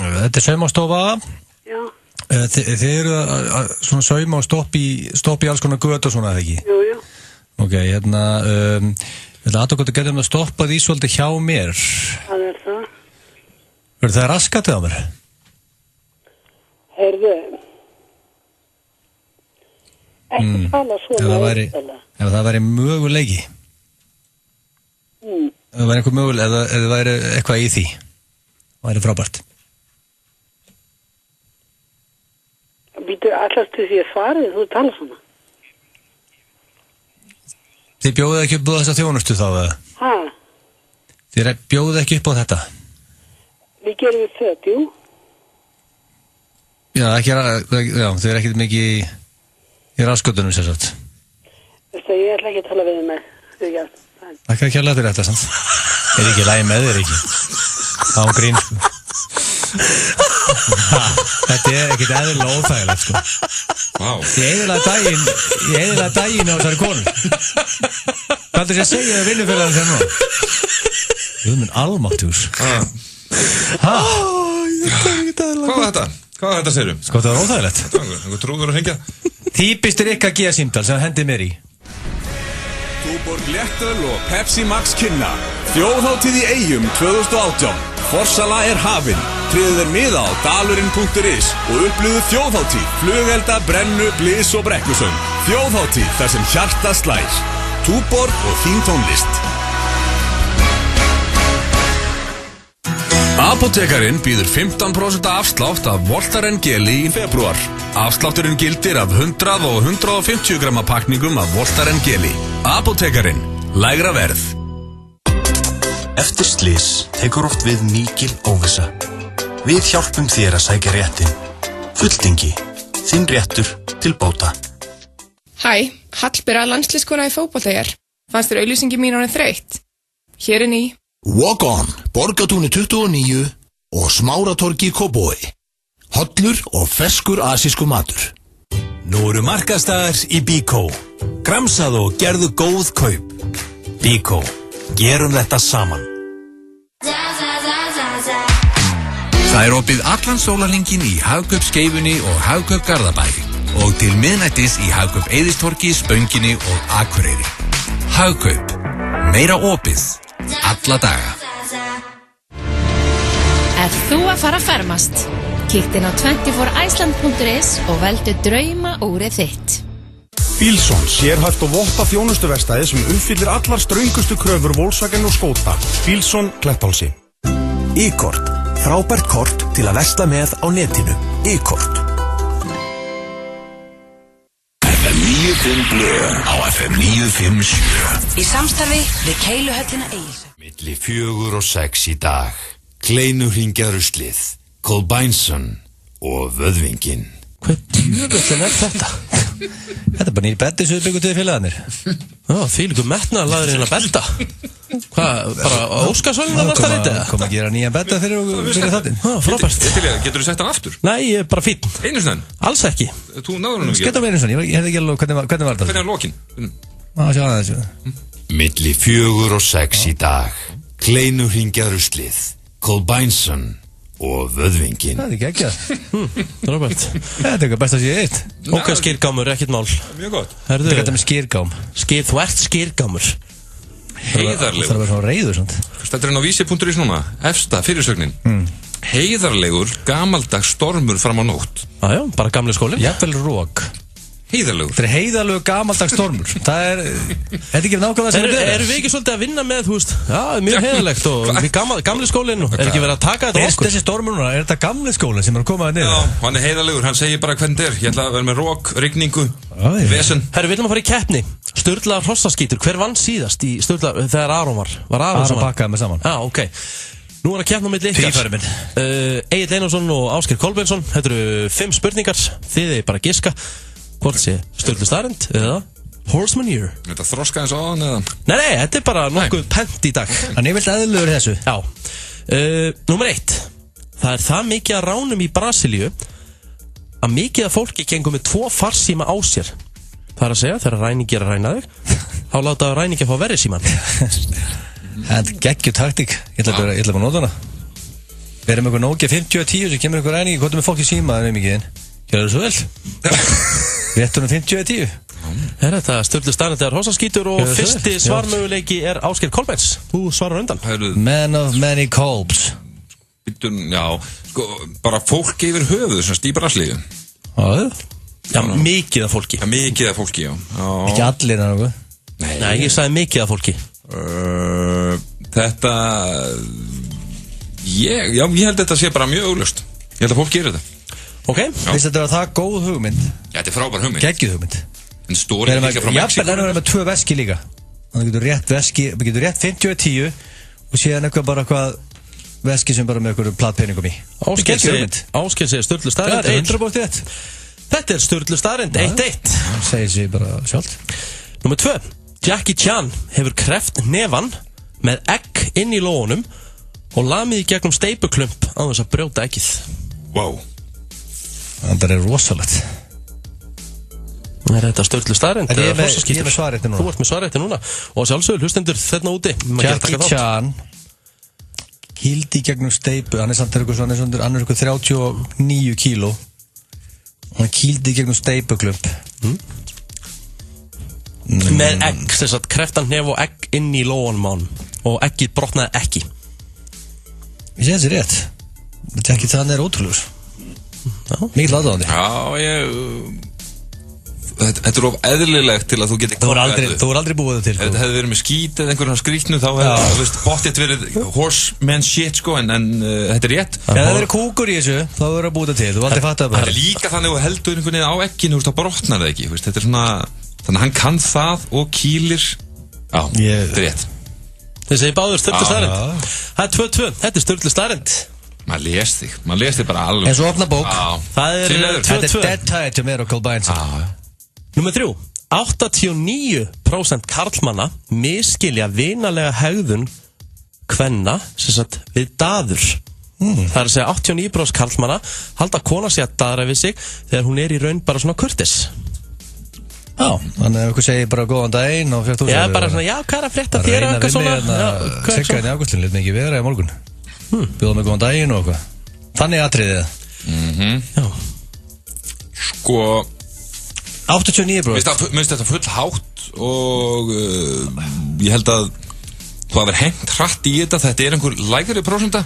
Þetta er saumastofa. Já. Þið eru að svona sauma og stoppi í alls konar göt og svona, eða ekki? Jú. Ok, hérna, þetta aðtökkuðu gerðum að stoppa því svolítið hjá mér. Hvað er það? Verður það raskatið á mér? Heyrðu, ekki tala svona ef það væri möguleiki. Ef það væri eitthvað möguleiki, eða það væri eitthvað í því. Það væri frábært. Býtu, allast til því að svarið, þú tala svona. Þið bjóðið ekki upp á þessa þjónustu þá, eða? Hæ? Þið bjóðið ekki upp á þetta? Við gerum við föt, jú. Já, þau eru ekkert mikið í raskotunum sér satt. Veistu, ég ætla ekki að tala við þig með. Það kan ekki að leta þetta samt. Ekki lægi með þér ekki. Án grín, sko. Þetta ekkert eðlilega óþægilegt, sko. Vá. Ég eyðilega daginn á þessari konu. Hvað er það að segja það vinnufélagann sem nú? Jú, minn almáttús. Hvað var þetta? Hvað var þetta, segir Sko, það var óþægilegt. Einhver trúður að hringja? Típist Rikka G. símtal sem hendi mér í. Túborg Léttöl og Pepsi Max kynna Þjóðhátíð í Eyjum 2018. Forsala hafin. Tryggðu miða á dalurinn.is og upplifðu þjóðhátíð, flugelda, brennu, blís og brekkusöng. Þjóðhátíð þar sem hjarta slær. Túborg og þín tónlist. Apótekarinn býður 15% afslátt af Voltaren geli í febrúar. Afslátturinn gildir af 100 og 150 gramma pakningum af Voltaren geli. Apótekarinn, lægra verð. Eftir slys tekur oft við mikil óvissa. Við hjálpum þér að sækja réttin. Fulltingi, þinn réttur til bóta. Hæ, Hallbera landsliðskona í fótbolta hér. Fannst þér auglýsingi mín orðin þreytt? Hér er ný. Walk On, Borgatúni 29 og Smáratorgi í Kópavogi. Hollur og ferskur asísku matur. Nú eru markaðsdagar í Bíkó. Gramsaðu og gerðu góð kaup. Bíkó, gerum þetta saman. Það er opið allan sólarhringinn í Hagkaup Skeifunni og Hagkaup Garðabæ og til miðnættis í Hagkaup Eiðistorgi, Spönginni og Akureyri. Hagkaup, meira opið, alla daga. Er þú að fara að fermast? Kíkt inn á 24iceland.is og veldu drauma úrið þitt. Bílsson, sérhæft og votta þjónustuverstaði sem uppfyllir allar ströngustu kröfur Volkswagen og Skoda. Bílsson, Klettálsi. E-kort, frábært kort til að versla með á netinu. E-kort. FM 95 blöð á FM 957. Í samstarfi við Keiluhöllina Egilshöll. Milli 4 og 6 í dag. Kleinuhringja ruslið, Kolbeinsson og Vöðvingin. Hvað djöfullin þetta? Þetta er bara nýr betti sem við byggum til félagarnir. Já, þvílíkur metnaðarlaður inn að betta. Hvað, bara Óskarsvölinu næsta reyndi? Kom að gera nýjan betta fyrir þáttinn. Já, frábært. Getur þú sett hann aftur? Nei, ég er bara fínn. Einu sinni? Alls ekki. Þú náður hann ekki? Sketta með einu sinni, ég hefði ekki alveg, hvernig var þetta? Hvernig er lokin? Sjá aðeins. Milli 4 og 6 í dag. Kleinuhringja ruslið, Kolbeinsson og Vöðvingin. Það er ekki ekki Robert. Þetta er eitthvað best að sé eitt. Ok, skýrgámur, ekkert mál. Mjög gott. Þetta er þetta með skýrgám. Þú ert skýrgámur. Heiðarlegur. Það er bara svona reiður svona. Þetta er á vísi.is núna, efsta fyrirsögnin. Heiðarlegur, gamaldags stormur fram á nótt. Jájá, bara gamli skólinn. Jafnvel rók. Heiðarlegur. Þetta er heiðarlegur gamaldags stormur. Það er ekki nákvæmlega sem þetta er. Erum við ekki svolítið að vinna með, þú veist, já, mjög heiðarlegt og gamli skólinn og er ekki verið að taka þetta okkur? Þessi stormur núna, er þetta gamli skólinn sem er að koma að niður? Já, hann er heiðarlegur, hann segir bara hvernig þetta er. Ég ætla að vera með rók, rigningu, vesen. Herru, við ætlum að fara í keppni. Sturlaðar hrossaskítur, hver vann síðast í Sturlaðar, þegar Aron var? Var Aron saman? Aron bakkaði með saman. Já, ok. Nú er að keppna með ykkar. Egill Einarsson og Ásgeir Kolbeinsson. Þetta eru 5 spurningar. Þið er bara að giska hvort sé Sturlu staðreynd eða Horsemanure. Þetta þroska eins og aðan eða? Nei, þetta er bara nokkuð pent í dag. Þannig ég vilt eðlugur þessu. Já. Númer 1. Það er það mikið að ránum í Brasilíu að mikið af fólki gengur með 2 farsíma á sér. Það er að segja, þegar ræningi er að ræna þig, þá láta ræningi að fá verri síman. Það er geggjur taktík. Ég ætla bara að nota hana. Við erum eitthvað Nokia 5010 sem kemur eitthvað ræningi, hvað er með fólk í síma, það er mikið inn. Gjör það svo vel. Réttunum 5010. Þetta Sturlu staðreynd eða hrossaskítur og fyrsti svarmöguleiki er Ásgeir Kolbeins. Þú svarar undan. Man of many colbs. Já, sko, bara fólk yfir höfuð sem stýpar Brasilíu. Já, mikið af fólki. Já, mikið af fólki, já. Ekki allir en eitthvað. Nei, ég sagði mikið af fólki. Þetta ég held að þetta sé bara mjög augljóst. Ég held að fólk gerir þetta. Ok. Finnst þetta að það góð hugmynd? Já, þetta er frábær hugmynd. Geggjuð hugmynd. En stóri líka frá Mexíkó. Jafnvel erum við með 2 veski líka. Þannig getur rétt veski, við getur rétt 50-10 og síðan eitthvað bara eitthvað veski sem bara með einhverjum platpeningum í. Ásgeir segir sturlu staðreynd. Það er 100% Þetta er sturlu staðreynd, 1-1. Það segir sig bara sjálft. Númer 2. Jackie Chan hefur kreft nefann með egg inn í lóunum og lamið í gegnum steypuklump á þess að brjóta eggið. Wow. Það er rosalegt. Er þetta sturlu staðreynd? Ég er með svarrétti núna. Þú ert með svarrétti núna. Og sjálfsögur hlustendur þarna úti. Jackie Chan kýldi í gegnum steypu. Hann er samt hann er eitthvað 39 kíló. Hann kýldi í gegnum steypuklump. Með egg, þess að kreftan hef og egg inn í lóanum á hann. Og eggið brotnaði ekki. Ég segi þessi rétt. Jackie Chan er ótrúlegur. Mikið aðdáðandi. Já, Þetta er of eðlilegt til að þú geti Þú er aldrei búið það til Ef þetta hefði verið með skít eða einhverjum skrýtnu þá hefði bóttið verið horseman shit sko en þetta er rétt Ef það verið kúkur í þessu þá verður það búið það til Þú aldrei fattað Það er líka þannig að heldur einhvern veginn á egginu þá brotnar það ekki Þetta er svona Þannig að hann kann það og kýlir Já, þetta er rétt Þið segir báður sturlu staðreynd Það er 2-2, þetta er sturlu staðreynd Maður les þig bara alveg En svo opna bók Þetta er dead tied to Miracle Binding Númer 3. 89% karlmanna misskilja vinalega hegðun kvenna sem sagt við daður. Það er að segja 89% karlmanna halda kona sig að daðra við sig þegar hún er í raun bara svona kurteis. Já, þannig að ykkur segir bara góðan daginn og fjögt úr Já, bara svona, já, hvað er að frétta þér eitthvað svona? Sigga henni Ágústin, lit mikið vera í morgun. Bjóða mig góðan daginn og eitthvað. Þannig atriðið. Já. Sko 89%. Minnst þetta full hátt og ég held að þú hafi hengt hratt í þetta er einhver lægri prósenta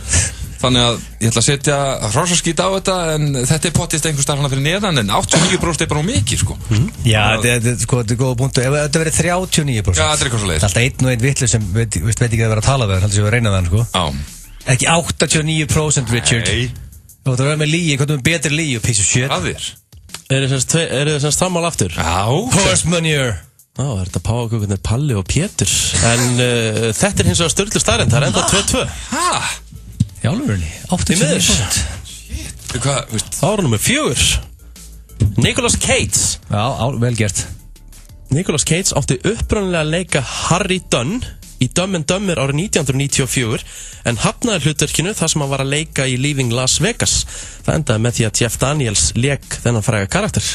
þannig að ég ætla að setja hrósaskít á þetta en þetta er pottist einhver starf hana fyrir neðan en 89% er bara mikið sko. Já, þetta er góða punktu ef þetta verið 39% Já, þetta er eitthvað svo leið Alltaf einn og einn vitlu sem veit ekki að vera að tala við hann sem við reyna það sko. Ekki 89% Richard Þú ætla að vera með líi, hvað er með betri líi og piece of shit Aðir Eru þið semst sammál aftur? Já Horse manure Það er þetta páakökunir Palli og Pétur En þetta er hins vegar sturlu staðreynd Það er enda 2-2 Í álurunni 89% Hvað, veist Ára nummer 4 Nicolas Cage Já, vel gert Nicolas Cage átti upprunnilega að leika Harry Dunn í Dumb and Dumber árið 1994 en hafnaði hlutverkinu þar sem hann var að leika í Leaving Las Vegas. Það endaði með því að Jeff Daniels lék þennan fræga karakter.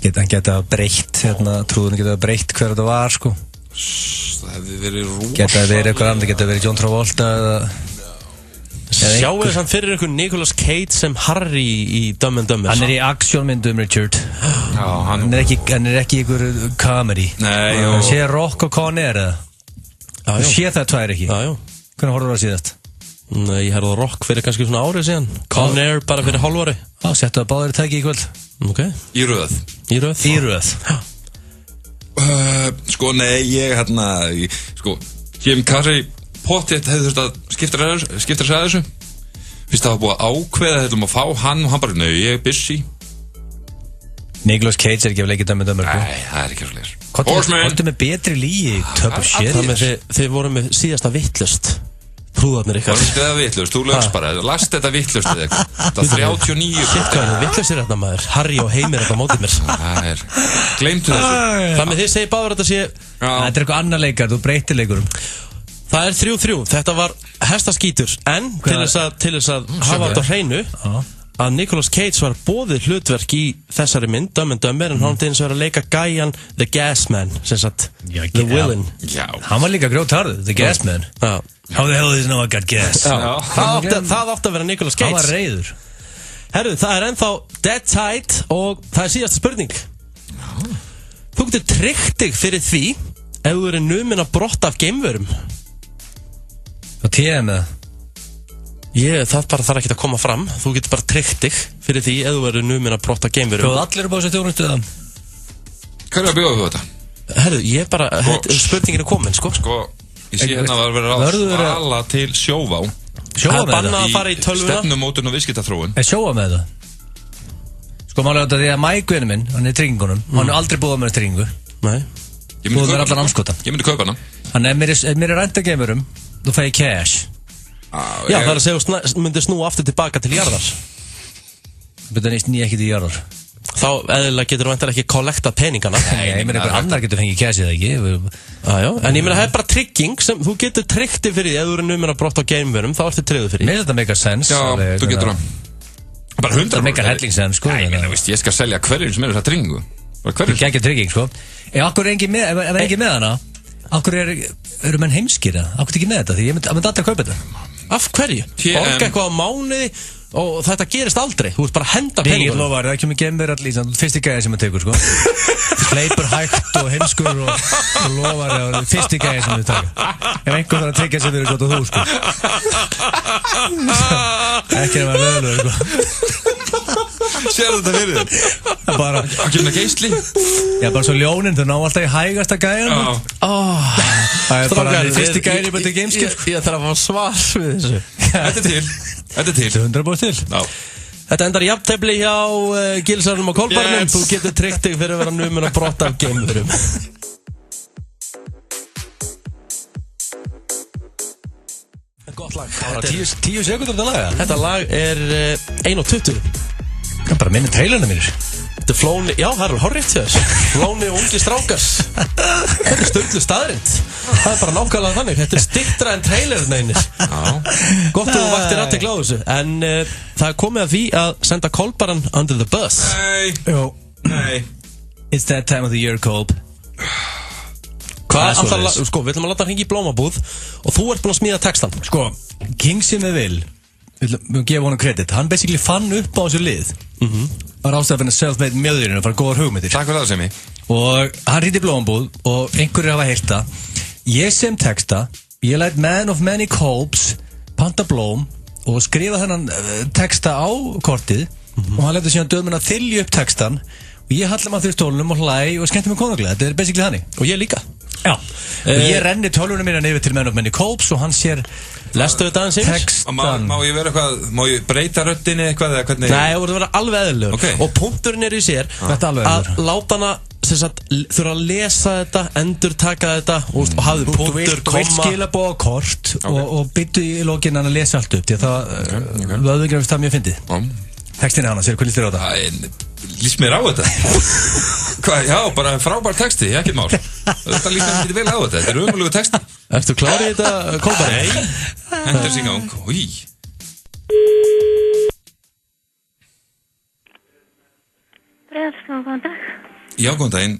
Hann geta breytt, trúðurinn geta breytt hver þetta var, sko. Það hefði verið rosa. Geta verið eitthvað annað, geta verið John Travolta eða... Sjáu þess að fyrir ykkur Nicolas Cage sem Harry í Dumb and Dumber. Hann er í aksjónmyndum, Richard. Já, hann er ekki ykkur comedy. Nei, Hann sé Rock og Con Air eða? Þú sé það tvær ekki? Já. Hvernig horfður það að sé þetta? Nei, ég herði Rock fyrir kannski svona árið síðan. Con Air bara fyrir hálfári. Já, settu að báðir tæki í kvöld. Ok. Í röð. Sko, nei, ég Jim Carrey potið hefði þurft að skipta sér að þessu Fyrst það var búið að ákveða að fá hann og hann bara, nei, ég er busy Nicolas Cage er ekki að leika Dumb and Dumber Nei, það er ekki að leika Horseman Hvort er með betri líi, töp og shit Þið voru með síðasta vittlust Prúðarnir ykkar Þú veist það vittlust, þú lögst bara Last þetta vittlust eða eitthvað Það er 39 Shit, hvað er það vittlustir þetta maður Harry og Heimir þetta mótið mér Það er, gleymtu þessu Það með þið segir báður þetta sé Þetta er eitthvað annar leikar, þú breytir leikurum Það er 3-3, þetta var hestaskítur En til þess að hafa þetta á hreinu Að Nicolas Cage var boðið hlutverk í þessari mynd Dumb and Dumber, en hann til þess að vera að leika gæjan The Gas Man, sem sagt The Villain. Hann var líka grjótharður, The Gas Man. How the hell is no I got gas? Það átti að vera Nicolas Cage. Hann var reiður. Herru, það er ennþá dead tight og það er síðasta spurning. Þú getur tryggt þig fyrir því ef þú eru numin að brotta af geimvörum. Og TM eða? Það bara þarf ekki að koma fram. Þú getur bara tryggt þig fyrir því ef þú eru numin að brotta geimverum. Bjóðu allir upp á þessu þjónustu það? Hvað er að bjóða þú þetta? Herru, ég bara, spurningin er komin, sko. Ég sé hérna að vera að ala til Sjóvá. Sjóvá með það? Í stefnumótun og viðskiptaþróun. Sjóvá með það? Sko málega þetta því að Mike-vinnu minn, hann er tryggingunum. Hann er aldrei búið með tryggingu. Nei. Búið með allan anskotan. Ég myndi kaupa hana. Þannig ef mér er rænt að geimurum, þú fæði cash. Já, það er að segja myndir snúa aftur tilbaka til jarðar. Þetta nýst ekki til jarðar. Þá eðlilega getur þú vantar ekki kollektað peningana. Nei, ég meina einhver annar getur fengið kæsið ekki. Já, en ég meina það er bara trygging sem þú getur tryggt fyrir því ef þú eru numina brott á geimverum, þá ertu tryggður fyrir. Mér finnst þetta make a sense. Já, þú getur það. Bara 100%. Það make a hellingsens, sko. Ég skal selja hverjum sem þessa tryggingu. Hverjum? Ekki trygging, sko. Akkur er engin með hana, akkur eru menn heimskir, akkur ekki með þetta, því ég myndi alltaf kaupa þetta. Af hverju? Orka eitthvað á mánuði og þetta gerist aldrei. Þú ert bara að henda peningum. Ég lofa, það kemur geimver allir, fyrsti gæði sem það tekur, sko. Sleipur hægt og heimskur og lofar það fyrsti gæði sem þið taka. Ef einhver þarf að tryggja sig fyrir gott og þú, sko. Ekki að vera lögulegur, sko. Sér þetta fyrir þér? Bara að kemna geisli. Já, bara svo ljónin, þau ná alltaf í hægasta gæðan. Það er bara fyrsti gæði í bæti gameskip. Ég þarf að fá svar við þessu. Þetta er til. Þetta er 100% til. Þetta endar jafntefli hjá Gilsarnum og Kolbarnum. Þú getur tryggt þig fyrir að vera numin að brotta af geimverum. Gott lag. 10 sekúndur þetta lag. Þetta lag er 1:20. Það er bara minni trailerna mínir. Þetta er Flóni, já það er horrið til þess. Flóni og ungi strákars. Þetta er sturglu staðrind. Það er bara nákvæmlega þannig. Þetta er stittra en trailerna einir. Gott að þú vaktir aðtekla á þessu. En það er komið að því að senda Kolbaran under the bus. Nei. It's that time of the year, Kolb. Hvað alltaf, sko, við ætlum að láta hringi í blómabúð og þú ert búin að smíða textan. Sko, King sem við vil, við gefum honum kredit, hann basically fann upp á þessu lið. Var ástæðan fyrir self-made mjöðurinn og fara góðar hugmyndir. Takk fyrir það sem ég. Og hann hringdi í blómabúð og einhverjir hafa heyrt það. Ég sem texta, ég læt Man of Many Kolbs panta blóm og skrifa þennan texta á kortið og hann lætur síðan döðmenn að þylja upp textan og ég halla maður fyrir stólunum og hlæ og skemmti mig konunglega. Þetta er basically þannig. Og ég líka. Já. Og ég renni tölvunum mína yfir til Man of Many Kolbs og hann sér lestu þetta aðeins yfir? Textan. Má ég vera eitthvað, má ég breyta röddinni eitthvað eða hvernig? Nei, þú voru að vera alveg eðlilegur. Og punkturinn er í sér að láta hana þurfa að lesa þetta, endur taka þetta og hafðu punktur, komma. Þú veit skilabóð kort og byttu í lokinn hann að lesa allt upp því að það vöðugrafist það mjög fyndið. Textin er hana, sér hvað líst þér á það? Lýst mér á þetta? Hvað, já, bara frábær texti, ekkert mál. Þetta líst mér ekki vel á þetta, þetta er umhverflegu texti. Ertu klárið í þetta, Kolbar? Nei, hendur sig í gang. Új. Breiðarskóla, góðan dag. Já, góðan daginn.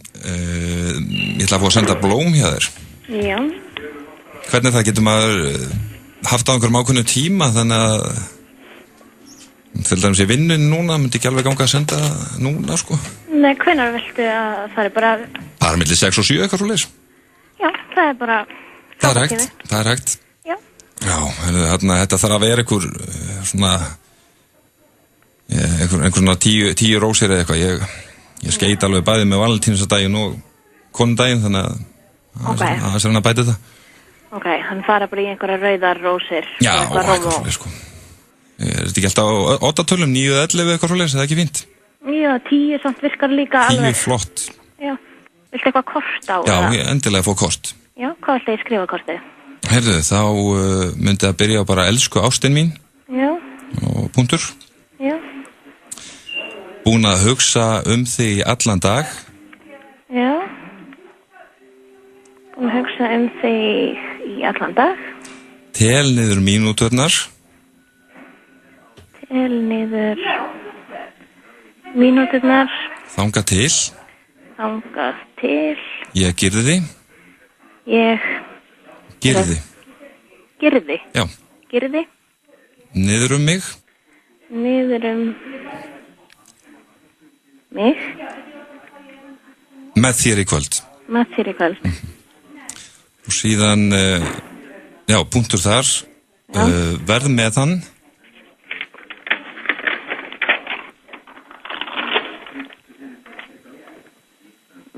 Ég ætla að fá að senda blóm hjá þér. Já. Hvernig það getur maður haft á einhverjum ákveðnum tíma, þannig að til dæmis ég vinnun núna, myndi ekki alveg ganga að senda núna, sko. Nei, hvenær viltu að það er bara... Bara milli 6 og 7 eitthvað svoleiðis. Já, það er bara... Það er hægt. Já. Já, þetta þarf að vera einhver svona... einhver svona 10 rósir eða eitthvað. Ég skeit alveg bæði með valentínsdaginn og konundaginn, þannig að það er að bæta þetta. Ok, hann fara bara í einhverja rauðar rósir. Já, eitthvað svoleiðis, sko. Er þetta ekki alltaf á 8 tölum, 9 eða 11 eitthvað svoleiðis, það er ekki fínt? Já, 10 samt virkar líka alveg. 10 flott. Já, viltu eitthvað kort á? Já, ég endilega fór kort. Já, hvað viltu ég skrifa kortið? Heyrðu, þá myndi að byrja bara elsku ástin mín. Já. Og punktur. Já. Búin að hugsa þig í allan dag. Já. Búin að hugsa þig í allan dag. Tel niður mínúturnar. Tel niður mínúturnar. Þangað til. Þangað til. Ég girði. Ég girði. Girði? Já. Girði? Niður mig. Niður mig. Með þér í kvöld. Með þér í kvöld. Og síðan, já, punktur þar. Verð með hann.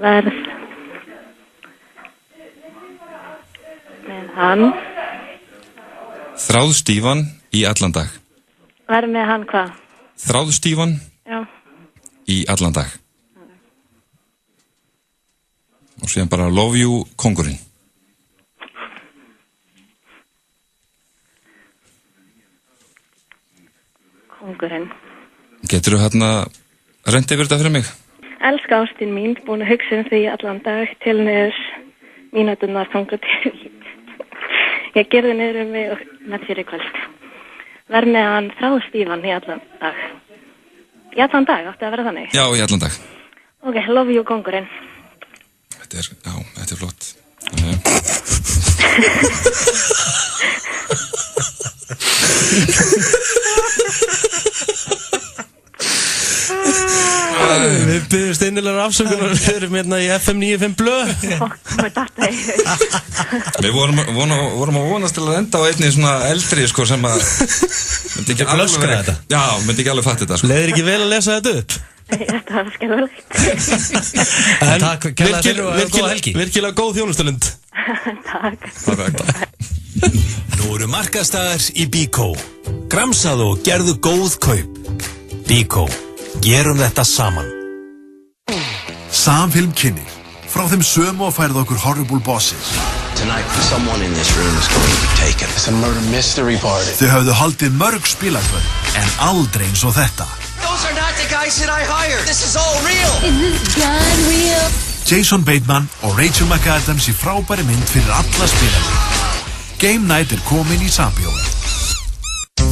Verð með hann. Þráðstífan í allan dag. Verð með hann hvað? Þráðstífan í allan dag. Og síðan bara love you, kongurinn. kóngurinn. Geturðu hérna reyndi yfir þetta fyrir mig? Elska ástin mín, búin að hugsa því allan dag til niður mínúturnar þangað til. Ég gerði niður mig og með þér í kvöld. Verð með hann þráðstífan í allan dag. Í allan dag, átti að vera þannig? Já, í allan dag. Ok, love you kóngurinn. Þetta er flott. Við byggjumst innilegar afsökunar. Við erum hérna í FM 95 blöð. Við vorum að vonast til að enda á einni svona eldri sko sem að myndi ekki alveg blöskra þetta. Já, myndi ekki alveg fatta þetta sko. Leiðir ekki vel að lesa þetta upp? Þetta var skelfilegt. En takk kærlega fyrir og góða helgi. Virkilega góð þjónustulund. Takk. Nú eru markaðsstaðar í Bíkó. Gramsaðu og gerðu góð kaup. Bíkó. Gerum þetta saman. Samfilm kynning. Frá þeim sömu og færið okkur Horrible Bosses. Tonight, someone in this room is going to be taken. It's a murder mystery party. Þau höfðu haldið mörg spilakvöld, en aldrei eins og þetta. Those are not the guys that I hired. This is all real. Is this gun real? Jason Bateman og Rachel McAdams í frábæri mynd fyrir alla spilandi. Game Night komin í Sambíói.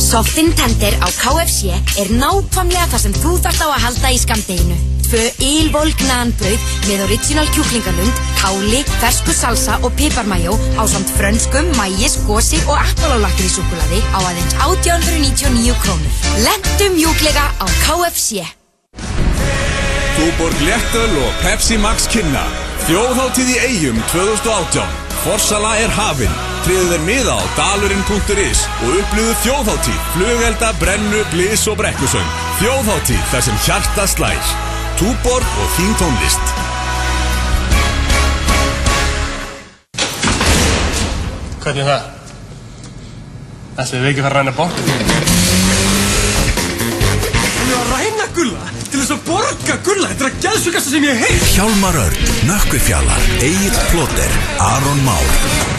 Softin Tender á KFC nákvæmlega það sem þú þarft á að halda í skammdeginu. 2 ylvolg naanbrauð með original kjúklingalund, káli, fersku salsa og piparmajó ásamt frönskum, maís, gosi og apple-og-lakrísúkkulaði á aðeins 18,99 krónur. Lentu mjúklega á KFC. Túborg Léttöl og Pepsi Max kynna Þjóðhátíð í Eyjum 2018. Forsala hafin. Tryggðu miða á dalurinn.is og upplifðu þjóðhátíð, flugelda, brennu, blís og brekkusöng. Þjóðhátíð þar sem hjarta slær. Túborg og þín tónlist. Hvernig það? Ætlum við ekki fara að ræna borg? Við að ræna Gulla? Til þess að borga Gulla? Þetta er að geðsugasta sem ég hef. Hjálmar Örn, Nökkvifjallar, Egill Plóter, Aron Már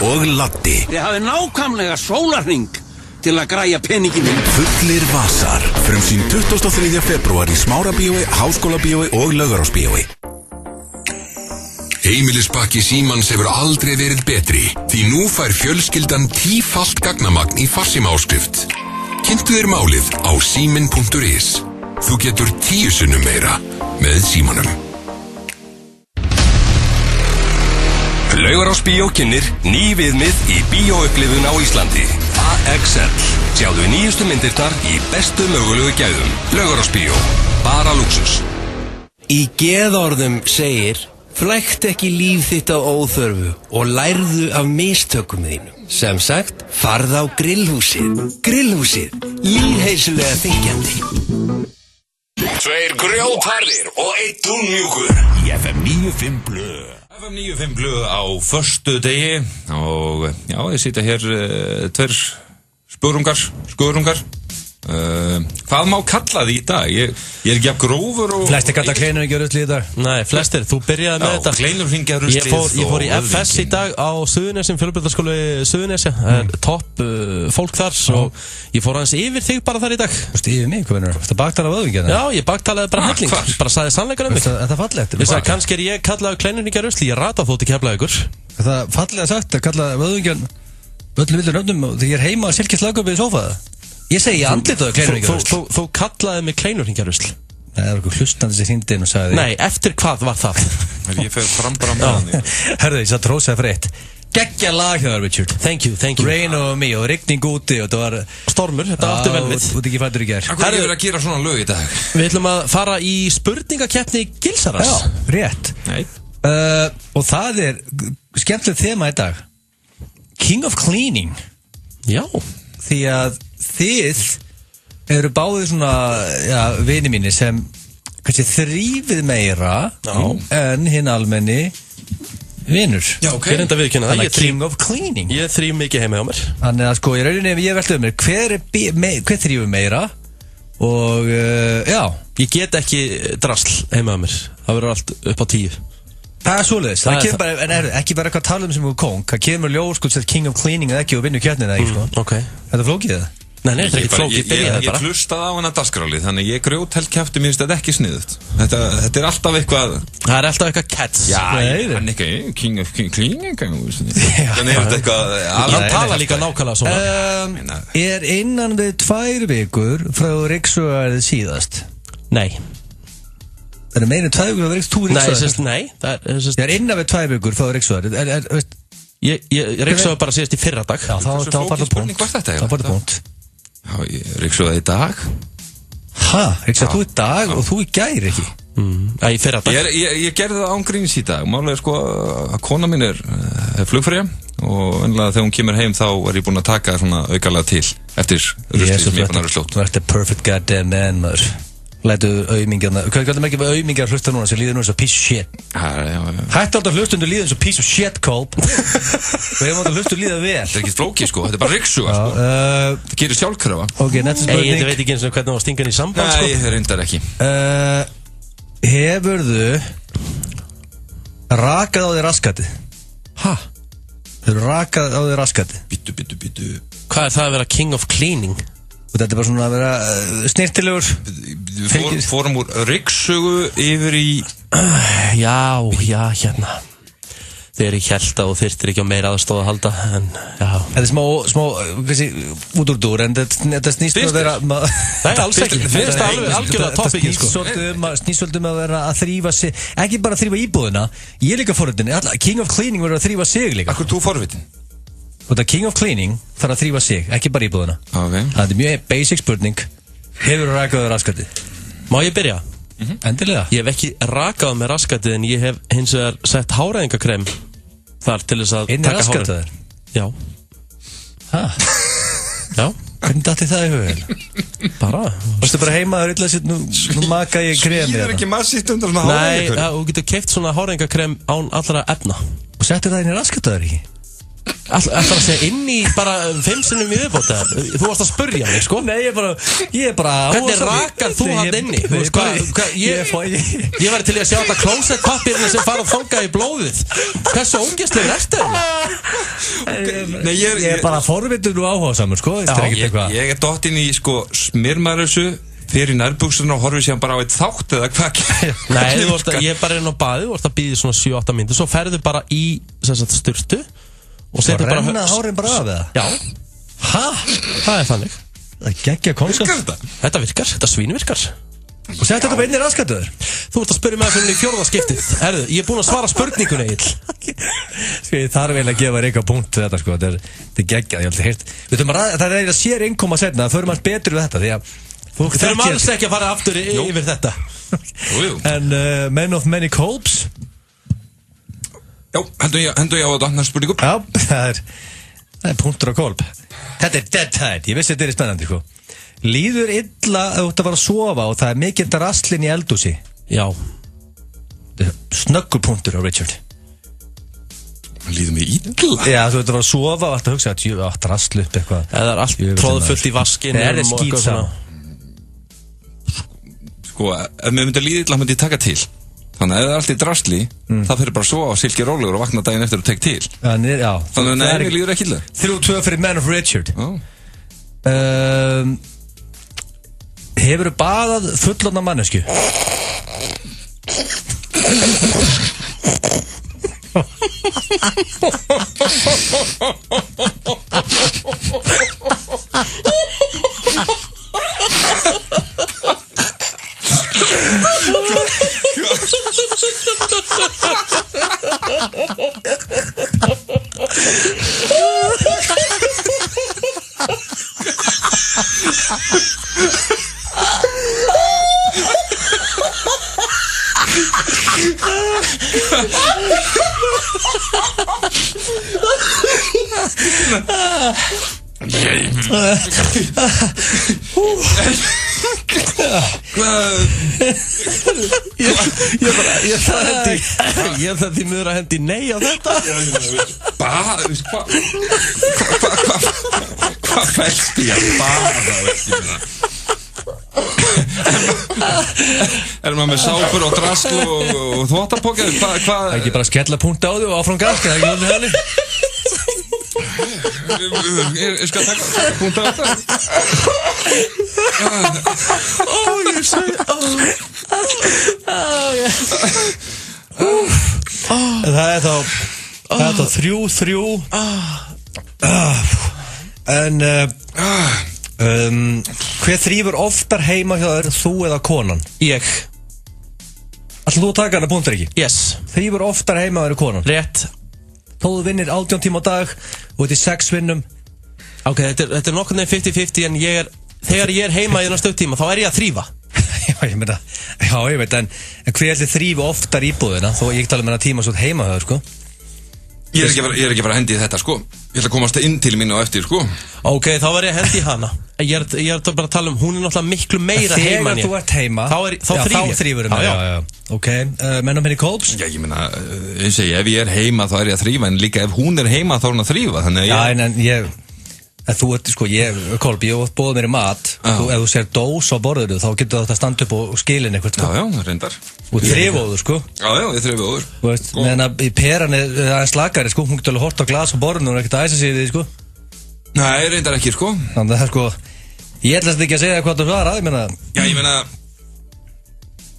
og Latti. Þið hafið nákvæmlega sólarhring til að græja peningin minn. Fullir vasar, frumsýn 23. febrúar í Smárabíói, Háskólabíói og Laugarásbíói. Heimilisbakki Símans hefur aldrei verið betri, því nú fær fjölskyldan 10-falt gagnamagn í farsímaáskrift. Kynntu þér málið á símin.is. Þú getur 10 sinnum meira með Símanum. Laugarásbíó kynnir ný viðmið í bíóupplifun á Íslandi. AXL. Sjáðu nýjustu myndirnar í bestu mögulegu gæðum. Laugarásbíó. Bara lúxus. Í geðorðum segir: flækt ekki líf þitt á óþörfu og lærðu af mistökum þínum. Sem sagt, farð á grillhúsið. Grillhúsið. Lýðheilsulega þykjandi. 2 grjótharðir og 1 dúnmjúkur í FM 95 blöð. FM 95 blöð á föstu degi og já, ég sitja hér 2 skörungar. Hvað má kalla því í dag? Ég er ekki af grófur og... Flestir kalla kleinurhringjarusli í dag. Nei, flestir, þú byrjaði með þetta. Kleinurhringjarusli. Ég fór í FS í dag á Suðurnesjum, fjölbrautaskóli Suðurnesja. Topp fólk þar og ég fór aðeins yfir þig bara þar í dag. Þú veist yfir mig, hvað vennur? Þú baktalaði af öðvingina? Já, ég baktalaði bara helling. Bara sagði sannleikar um mig. Þetta er fallegt. Ég sagði, kannski er ég kallaði kleinurhringjarusli, ég rata þótt í Keflavíkur. Það er fallega sagt að kalla öðvingjan öllum villur nöfnum og því ég er heima að silkist lagupið í sófaða. Ég segi ég andlitaði kleinurhringjarusl. Þú kallaði mig kleinurhringjarusl. Nei, það var eitthvað hlustandi sem hringdi inn og sagði... Nei, eftir hvað var það? Ég fer fram bara með hann. Herðu, ég satt rósaði fyrir eitt. Geggja lag hjá þér, Richard. Thank you. Rain over me og rigning úti og það var... Stormur, þetta aftur vel við. Þú ert ekki fættur í gær. Hvað er verið að gera svona lög í dag? Við ætlum að fara í spurningakeppni Gilsarans. Já, rétt. Nei. Og það er skemmtilegt þema í dag. King of Cleaning. Já. Því að þið eru báðið svona, já, vini mínir sem kannski þrýfið meira en hinn almenni vinur. Já, ok. Hver enda viðkynna það? Þannig að King of Cleaning. Ég þrýf mikið heima á mér. Þannig að sko, í rauninni, ég velti um mér, hver þrýfið meira og, já. Ég get ekki drasl heima á mér. Það verður allt upp á 10. Það er svoleiðis, það kemur bara, en ekki bara eitthvað tala um sem er kong, það kemur ljós, sko, King of Cleaning eða ekki og vinnu kjarnina ekki, sko. Ok. Þetta er flókið það? Nei, þetta ekki flókið, byrjaði bara. Ég hlustaði á hana dagskráli, þannig ég grjótheld kjafti mér þetta ekki sniðut. Þetta alltaf eitthvað... Það alltaf eitthvað cats. Já, hann eitthvað, king of cleaning, þannig þetta eitthvað... Hann tala líka nákvæmlega svona. Innan við 2 vikur frá Riksugarðið síðast? Nei. Það meira 2 vikur frá Riksugarðið? Nei, það innan við 2 vikur frá Riksugarðið. Riksugarðið bara síðast í fyrradag. Já, þá var það punkt. Já, Riksugarðið í dag. Riksugarðið þú í dag og þú í gær ekki? Í fyrradag. Ég gerði það án gríns í dag. Málega sko að kona mín er flugfreyja og venlega þegar hún kemur heim þá er ég búinn að taka svona aukalega til eftir ruslið sem ég fann að vera slótt. Þú ert a perfect goddamn man, maður. Lætu auðmingjarna, hvað er ekki auðmingjar hlusta núna sem líður nú eins og piece of shit? Hættu alltaf hlustundu líður eins og piece of shit, Kolb. Við hefum alltaf hlustu líða vel. Þetta er ekki flókið sko, þetta er bara Riksuga sko. Þetta gerir sjálfkrafa. Ok, næsta spurning. Ég veit ekki eins og hvernig það var stingan í samband sko. Nei, það reyndar ekki. Hefurðu rakað á þig raskatið? Hefurðu rakað á þig raskatið? Bittu. Hvað er það að vera king of cleaning? Og þetta er bara svona að vera snirtilegur. Fórum úr Riksugu yfir í... Já, hérna. Þegar ég held að þú þyrftir ekki á meira aðstoð að halda, en já. Þetta er smá, kannski, út úr dúr, en þetta snýst að vera... Nei, alls ekki. Þetta er algjörlega toppið, sko. Snýst svolítið að vera að þrýfa sig, ekki bara að þrýfa íbúðina. Ég er líka forvitin, king of cleaning verður að þrýfa sig líka. Akkur þú forvitin? Og þetta king of cleaning þarf að þrýfa sig, ekki bara íbúðina. Okay. Það er mjög basic spurning. Hefur þú rakað á raskatið? Má ég byrja? Endilega. Ég hef ekki rakað með raskatið, en ég hef hins vegar sett háræðingakrem þar til þess að taka hárið. Já. Já. Hvernig dætti það í hugvel? Bara. Varstu bara heimaður illa sitt, nú maka ég krem. Skýður ekki massíft undan svona háræðingakrem? Nei, þú getur keypt svona háræðingakrem án allra efna. Og settur það inn í raskataður ekki? Ætlar að segja inn í bara 5 sinnum í viðbóta. Þú varst að spurja mig, sko. Nei, ég er bara hvernig rakar þú hann inni? Ég var til að sjá alltaf klósettpappirinn sem fara að fanga í blóðið. Hversu ógeðslegur ertu þetta? Ég er bara forvitur og áhugasamur, sko. Ég er dott inn í, sko, smirmarössu fyrir nærbuxurna og horfið sér bara á eitt þátt eða hvað. Nei, ég er bara inn á baði og vorst að býði svona 7-8 mínútur. Svo ferðu bara í sturtu og setur bara renna hárin bara af það? Já. Það er þannig. Það geggja koncept. Virkar þetta? Þetta virkar, þetta svínvirkar. Og settu þetta bara inn í raskatuður? Þú ert að spyrja mig fyrir í 4. skiptið. Herðu, ég er búinn að svara spurningunni, Egill. Ég þarf eiginlega að gefa Rikka punkt til þetta, sko. Þetta er geggjað, ég held að heyrt. Það er eiginlega sér innkoma setna, það förum allt betur við þetta, því að við þurfum alls ekki að fara aftur yfir þetta. En Men of Many Kolbs? Já, hendur ég á þetta annar spurningum. Já, það er punktur á Kolb. Þetta er dead tight, ég vissi þetta er spennandi, sko. Líður illa að þú ert að fara að sofa og það er mikill drasslinn í eldhúsi? Já. Snöggur punktur á Richard. Líður mig illa? Já, þú ert að fara að sofa og alltaf hugsa að drasslu upp eitthvað. Eða er allt tróðfullt í vaskinum. Það er skýtsam. Sko, ef mér myndi líða illa, myndi ég taka til. Þannig að ef það er allt í drasli, það fyrir bara að sofa á silki rólegur og vakna daginn eftir og tek til. Þannig að mér líður ekki illa. 3-2 fyrir Man of Richard. Hefurðu baðað fullorðna mannesku? Ég þarf því mjög að hendi nei á þetta. Hvað fælst ég að baða? Er maður með sápur og drasl og þvóttapokka? Það er ekki bara að skella punkt á þig og áfram ganska, það er ekki alveg henni. Ég skal taka punkt á þetta. Ég segi Það er þá 3-3 En hver þrífur oftar heima hjá þér, þú eða konan? Ég Ætlar þú að taka hana punktur ekki? Yes Þrífur oftar heima hjá þér konan? Rétt Þó þú vinnir 18 tíma á dag og þetta 6 vinnum Ok, þetta er nokkur nefn 50-50 en þegar ég er heima í þennan stöðtíma þá ég að þrífa Já, ég meina, já, ég veit en hver ætli þrífu oftar íbúðina þó ég tala með hana tíma svo heima hjá þér, sko Ég er ekki bara að hendi í þetta, sko Ég ætla að komast inn til mín og eftir, sko Ok, þá ég að hendi í hana Ég er bara að tala hún er náttúrulega miklu meira heima en ég Þegar þú ert heima þá þrífur já. Ok, mennum henni kóps? Já, ég meina, ég segi, ef ég er heima þá ég að þrífa en líka ef hún er heima þá hún að þrífa Þannig að ég En þú ert, sko, Kolbi, ég bóð mér í mat Ef þú sér dós á borðinu þá getur þetta að standa upp og skilin eitthvað, sko Já, reyndar Og þrifóður, sko Já, ég þrifóður Þú veist, meðan að í peran er aðeins slakari, sko Hún getur alveg hort á glas á borðinu og ekkert að æsa sig við því, sko Nei, reyndar ekki, sko Þannig að það, sko Ég ætlast ekki að segja hvað þú svarað, ég meina Já, ég meina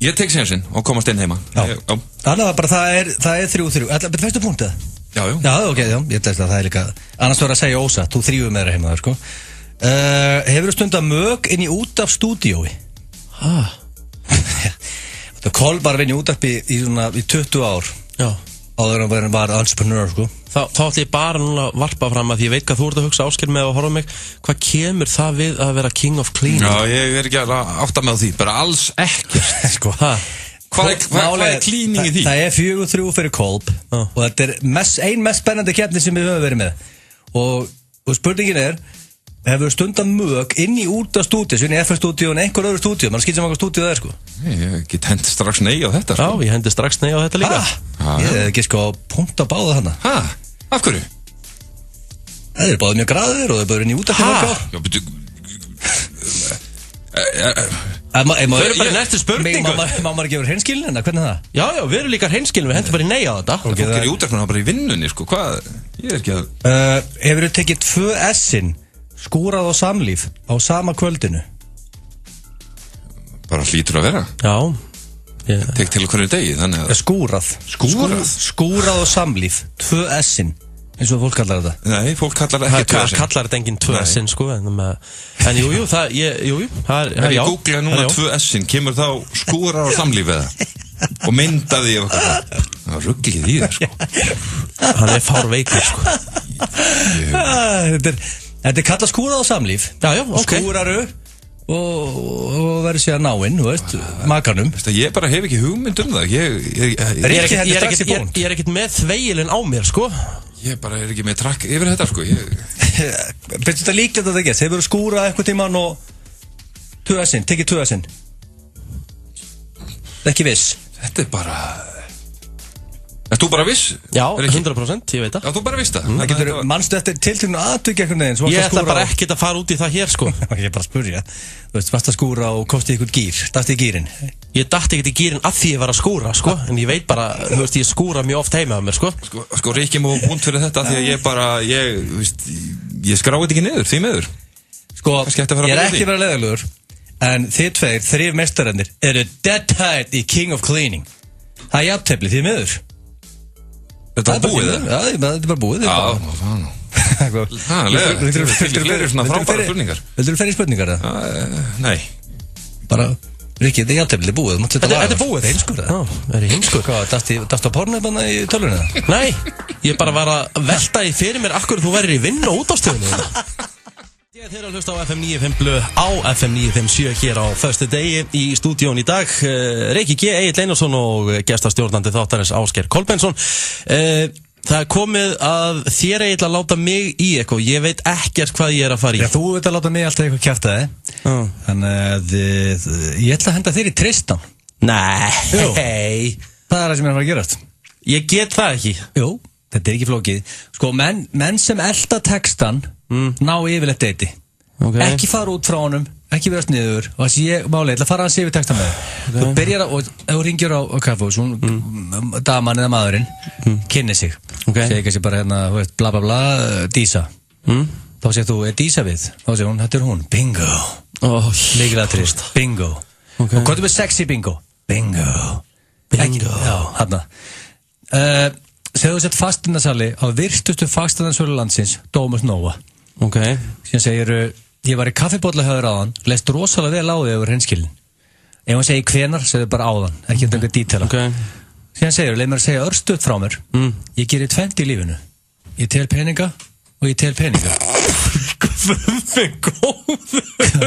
Ég tek sénsinn og komast inn heima Já Þannig að bara það er 3-3 Fæstu punktið? Já, ok, ég ætlast að það er líka Annars verður að segja ósatt, þú þrífur með þér heima þar, sko Hefur þú stundað mög inn í út af stúdíói? Kolbar vinni út af í 20 ár Já Áður en var entrepreneur, sko Þá ætlum ég bara núna að varpa fram að því ég veit hvað þú ert að hugsa Ásgeir með að horfa mig Hvað kemur það við að vera king of cleaning? Já, ég er ekki að átta með því Bara alls ekkert Sko, hvað er cleaning í því? Það er 4-3 fyrir Kolb Og þetta er ein mest spennandi keppni sem við höfum verið með Og spurningin er Hefur stundað mög inn í út af stúdíu Svo inn í FF-stúdíu en einhver öðru stúdíu Man skilur sem okkur stúdíu það er, sko Ég get hendi strax nei á þetta, sko Já, ég hendi strax nei á þetta líka Ég hef ekki, sko, punkt að báða hana Af hverju? Það er báðið mjög graðir og það er báðið inn í út af Já, betur Þau eru bara næstu spurningu Má maður ekki verið hreinskilin, en hvernig það? Já, við erum líka hreinskilin, við hendum bara í nei á þetta Fólk er í útverknum, bara í vinnunni, sko Hvað? Ég er ekki að Hefur þú tekið 2 S-in skúrað á samlíf á sama kvöldinu? Bara hlýtur að vera Já Tek til hverju degi, þannig að Skúrað á samlíf 2 S-in eins og fólk kallar þetta Nei, fólk kallar ekki 2 S-in Kallar þetta enginn 2 S-in, sko En jú, það Ef ég googla núna 2 S-in Kemur þá skúrað á samlíf eða Og myndaði ég okkar Það rugg ekki því það, sko Hann er fár veikur, sko Þetta er kallað skúrað á samlíf Já, ok Skúraru og verður sér náinn, þú veist, makanum Ég bara hef ekki hugmynd það Ég er ekkert með þveilin á mér, sko Ég bara er ekki með trakk yfir þetta, sko Finnst þetta líklegt að það gets? Hefur þú skúrað eitthvað tíman og 2 S-in, tekið 2 S-in Ekki viss Þetta er bara Erst þú bara viss? Já, 100%, ég veit það Já, þú bara viss það Það getur, manstu eftir tiltöknu aðtökja einhvern veginn Ég ætla bara ekkert að fara út í það hér, sko Ég er bara að spurja Þú veist, varst að skúra og kostið ykkur gýr Dætti í gýrin? Ég dætti ekkert í gýrin að því ég var að skúra, sko En ég veit bara, þú veist, ég skúra mjög oft heima af mér, sko Sko, Ríkki múið búnt fyrir þetta Því að ég bara, ég skráði ekki niður, því miður Sko, ég er ekki verið leiðilegur En þið tveir, 3 meistararnir eru dead tight í King of Cleaning Það er jafntefli, því miður Þetta var búið, Já, þetta er bara búið Fleiri svona frábæra spurningar Vildur þú fleiri spurningar, eða? Nei Bara, Rikki, þetta er jafntefli, búið Þetta er búið Er ég hinskur? Hvað, dast á pornöfnana í tölvunina? Nei, ég bara var að velta í fyrir mér Akkur þú værir í vinn og útastöðinu Ég þeirra að hlusta á FM 95 Blöð á FM 957 hér á föstu degi í stúdíón í dag Reykji G. Egill Einarsson og gestastjórnandi þáttarins Ásgeir Kolbeinsson Það er komið að þér Egill að láta mig í eitthvað Ég veit ekkert hvað ég er að fara í Já, þú veit að láta mig alltaf eitthvað kjaftaði Þannig að ég ætla að henda þér í Tristan Nei Það er það sem ég er að fara að gerast Ég get það ekki Jú, þetta er ekki flókið Sko, menn sem elda textan ná yfirleitt deiti Ekki fara út frá honum, ekki vera sniður Og þess ég máli, ég ætla að fara hans yfir textan með Þú byrjar að, og ef þú ringir á kaffehús Daman eða maðurinn kynni sig Segir kannski bara hérna, bla bla bla, Dísa Þá segir þú, Dísa við? Þá segir hún, þetta hún, bingo Lykilatriði, bingo Og hvað er með sexy bingo? Bingo Já, hérna Segðu þú sett fasteignasali á virtustu fasteignasölu landsins, Dómus Nóa Síðan segir, ég var í kaffibóllahöður áðan, leist rosalega vel á þig yfir hreinskilin Ef hann segir hvenar, segðu bara áðan, ekki um einhver dítela Síðan segir, leið mér að segja örstuð frá mér Ég gerir 20 í lífinu Ég tel peninga og ég tel peninga Góður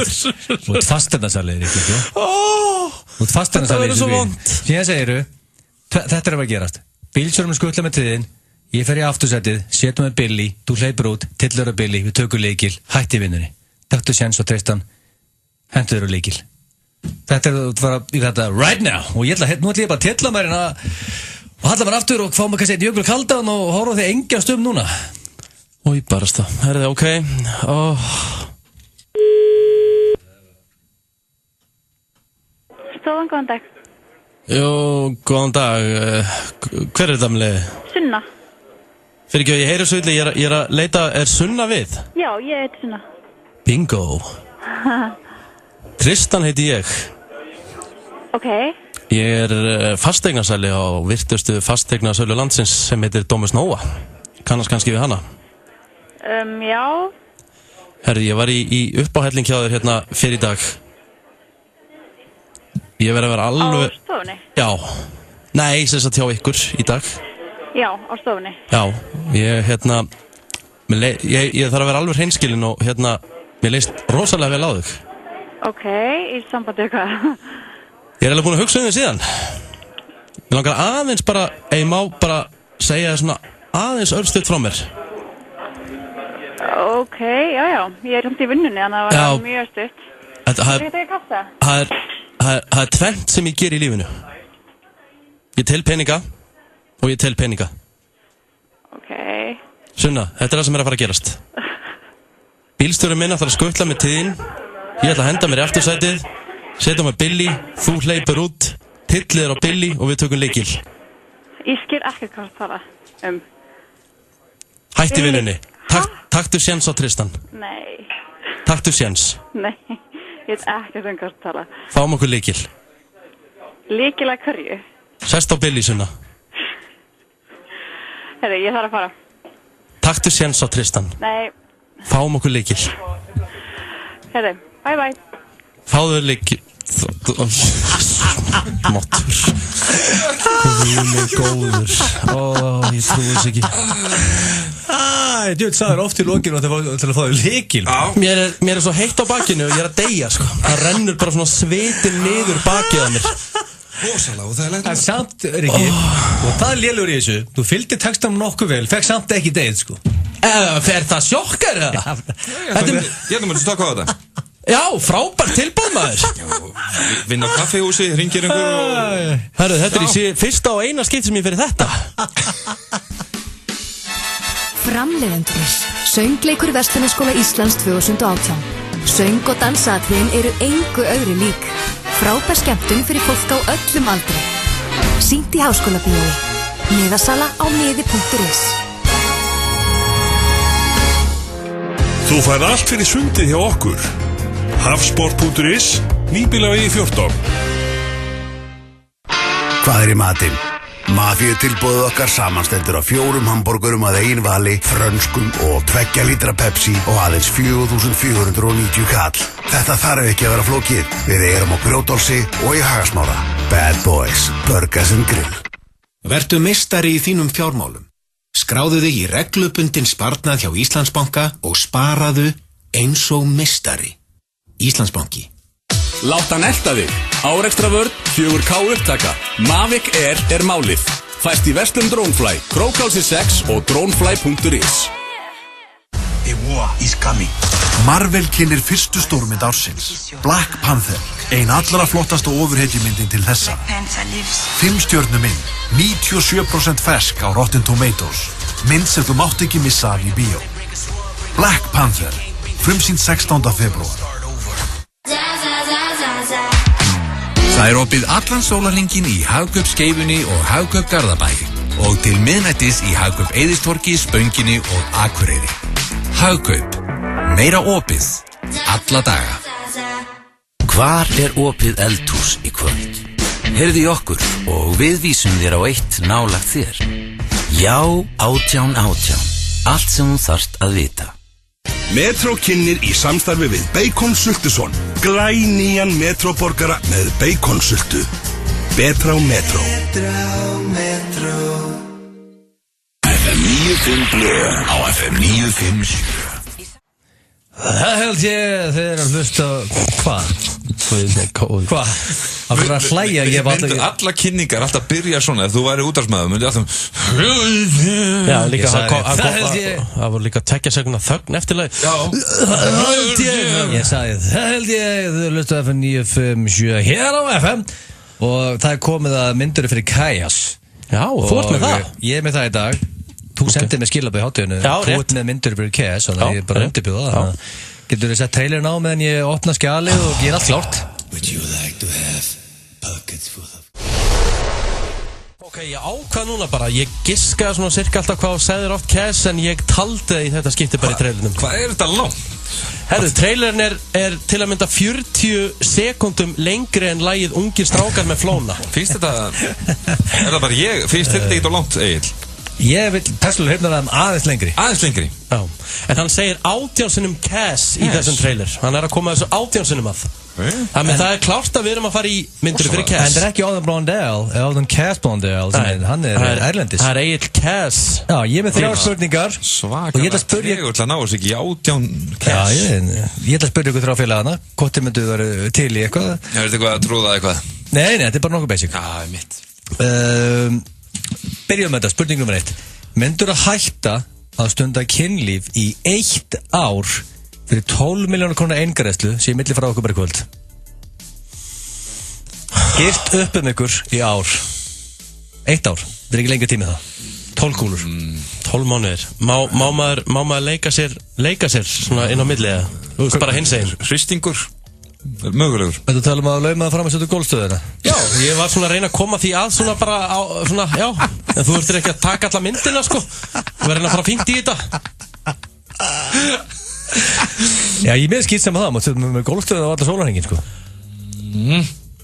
Þú ert fasteignasali, ekki? Þú ert fasteignasali Síðan segir, þetta er að gerast Bílstjórinn skutla með tíðin Ég fer í aftursætið, setjum með Billy Þú hleypur út, tillur að Billy Við tökum leikil, hætti vinnunni Taktu séns og Tristan, hendur þér á leikil Þetta er í þetta right now Og nú ætla ég bara að tilla mér Og halla mér aftur og fá mér kannski einn jökul kaldan Og horfa þig engjast núna Új, barasta, herði, ok Stofan, góðan dag Jó, góðan dag Hver er þetta með leiði? Sunna Fyrir ekki að ég heyri svo illa, ég er að leita, er Sunna við? Já, ég heiti Sunna Bingo Tristan heiti ég Ok Ég er fasteignasali á virtustu fasteignasölu landsins sem heitir Dómus Nóa Kannast kannski við hana? Já Herri, ég var í uppáhelling hjá þér hérna fyrir í dag Ég verði að vera alveg Á stofunni? Já Nei, sem sagt hjá ykkur í dag Já, á stofunni Já, ég hérna ég þarf að vera alveg hreinskilinn og hérna mér leist rosalega vel á þig Ok, í sambandi hvað? Ég er alveg búin að hugsa þig síðan Mér langar aðeins bara ég má bara segja svona aðeins örstuðt frá mér Ok, já, ég er samt í vinnunni þannig að það var mjög stutt Það er kaffe? Það er tvennt sem ég ger í lífinu Ég tel peninga og ég tel peninga Ok Sunna, þetta er það sem er að fara að gerast Bílstjórinn minn ætlar að skutla með tíðin Ég ætla að henda mér í aftursætið Setja með Billy, þú hleypur út Tillir á Billy og við tökum leikil Ég skil ekki hvað það tala Hætti vinnunni Taktu séns á Tristan Nei Taktu séns Nei, ég veit ekki hvað það tala Fáum okkur leikil Leikil að hverju? Sest á Billy, Sunna Herri, ég þarf að fara Taktu séns á Tristan Nei Fáum okkur leikil Herri, bye bye Fáðu leikil Mottur Guð minn góður ég trúi þess ekki Þú sagðir oft í lokinu til að fá þig leikil Mér er svo heitt á bakinu og ég er að deyja sko. Það rennur bara svona svitin niður bakið að mér Rosalega og það er lengt En samt, Riki, og það er lélugur í þessu Þú fylgdi textanum nokkuð vel, fekk samt ekki deyð sko. Er það sjokkar eða? Ég myndi stakka á þetta Já, frábært tilbúð maður Vinn á kaffihúsi, ringir einhver Herru, þetta er í fyrsta og eina skipt sem ég fyrir þetta Framleiðendur Söngleikur Verslunarskóla Íslands 2018 Söng- og dansatriðin eru engu öðru lík Frábær skemmtun fyrir fólk á öllum aldri Sýnt í Háskólabíói Miðasala á miði.is Þú færð allt fyrir sundið hjá okkur Hafsport.is Nýbýlavegi 14 Hvað er í matinn? Mafíu tilboðið okkar samanstendur á 4 hamborgurum að eigin vali, frönskum og 2 lítra Pepsi og aðeins 4.490 kall. Þetta þarf ekki að vera flókið. Við erum á Grjótálsi og í Hagasmára. Bad Boys, Burgers & Grill. Vertu meistari í þínum fjármálum. Skráðu þig í reglubundin sparnað hjá Íslandsbanka og sparaðu eins og meistari. Íslandsbanki. Látt hann elta þig. Árekstra vörn, 4K upptaka. Mavic Air er málið. Fæst í verslun Dronefly, Krókálsi 6 og dronefly.is. A war is coming. Marvel kynnir fyrstu stórmynd ársins. Black Panther. Ein allra flottasta ofurhetjumyndin til þessa. 5 stjörnu mynd. 97% fersk á Rotten Tomatoes. Mynd sem þú mátt ekki missa af í bíó. Black Panther. Frumsýnd 16. febrúar. Það er opið allan sólarhringinn í Hagkaup Skeifunni og Hagkaup Garðabæ og til miðnættis í Hagkaup Eiðistorgi, Spönginni og Akureyri. Hagkaup. Meira opið. Alla daga. Hvar opið eldhús í kvöld? Heyrðu í okkur og við vísum þér á eitt nálægt þér. Já, 1818. Allt sem þú þarft að vita. Metro kynnir í samstarfi við Bacon Sultuson. Glænýjan Metroborgara með Bacon Sultu. Betra á Metro. FM 95 Blö á FM 957. Það held ég þeir að hlusta. Hvað? Hvað? Það fyrir að hlæja. Alla kynningar alltaf byrja svona. Ef þú væri útvarpsmaður myndi alltaf. Já, líka það voru líka 2 sekúndna þögn eftirlega. Það held ég. Ég sagði það held ég. Þau hlusta FM 957 hér á FM. Og það komið að myndur fyrir Kajas. Já, þú ert með það. Ég er með það í dag. Þú sendið með skilabæði hátíðinu. Þú ert með myndur fyrir Kajas. Þannig að ég er bara undirbjóða það. Getur þið sett trailerin á meðan ég opna skjalið og gera allt klárt? Would you like to have pockets full of... Ok, ég ákvað núna bara. Ég giskaði svona cirka alltaf hvað og segður oft Cass, en ég taldi það í þetta skipti bara í trailerinum. Hvað þetta langt? Herru, trailerin er til að mynda 40 sekúndum lengri en lagið Ungir strákar með Flóna. Finnst þetta... það bara ég? Finnst þetta ekki langt, Egil? Ég vil persónulega hefna það aðeins lengri. Aðeins lengri? Já. En hann segir 18 sinnum Cass í þessum trailer. Hann að koma þessu 18 sinnum að. Þannig að það klárt að við erum að fara í myndur fyrir Cass. En það ekki Auðun Blondell, Auðun Cass Blondell, hann erlendis. Það Egil Cass. Já, ég með 3 spurningar. Svakalega tregur til að ná þessu ekki 18 Cass. Já, ég ætla að spyrja ykkur 3 félagana. Hvort þið myndu verið til í eitthvað. Já, er þetta eitthvað að trúða eitthvað? Nei, þetta er bara nokkuð basic. Já, mitt. Byrjum með þetta, spurning nummer 1. Myndur að hætta að stunda kynlíf í 1 ár fyrir 12 milljónar krónar eingreiðslu sem milli frá okkur bara í kvöld? Girt upp ykkur í ár. 1 ár, það er ekki lengur tími það. 12 kúlur. 12 mánuðir. Má maður leika sér svona inn á milli eða? Þú veist bara hinsegin. Hristingur? Mögulegur. Þetta tala að laumaða fram að setja gólstöðina. Já, ég var svona að reyna að koma því að svona bara á, svona, já. En þú verður ekki að taka alla myndina, sko. Þú verður að fara fínt í þetta. Já, ég með skýt sem það, maður setja með gólstöðina á alla sólarhengin, sko.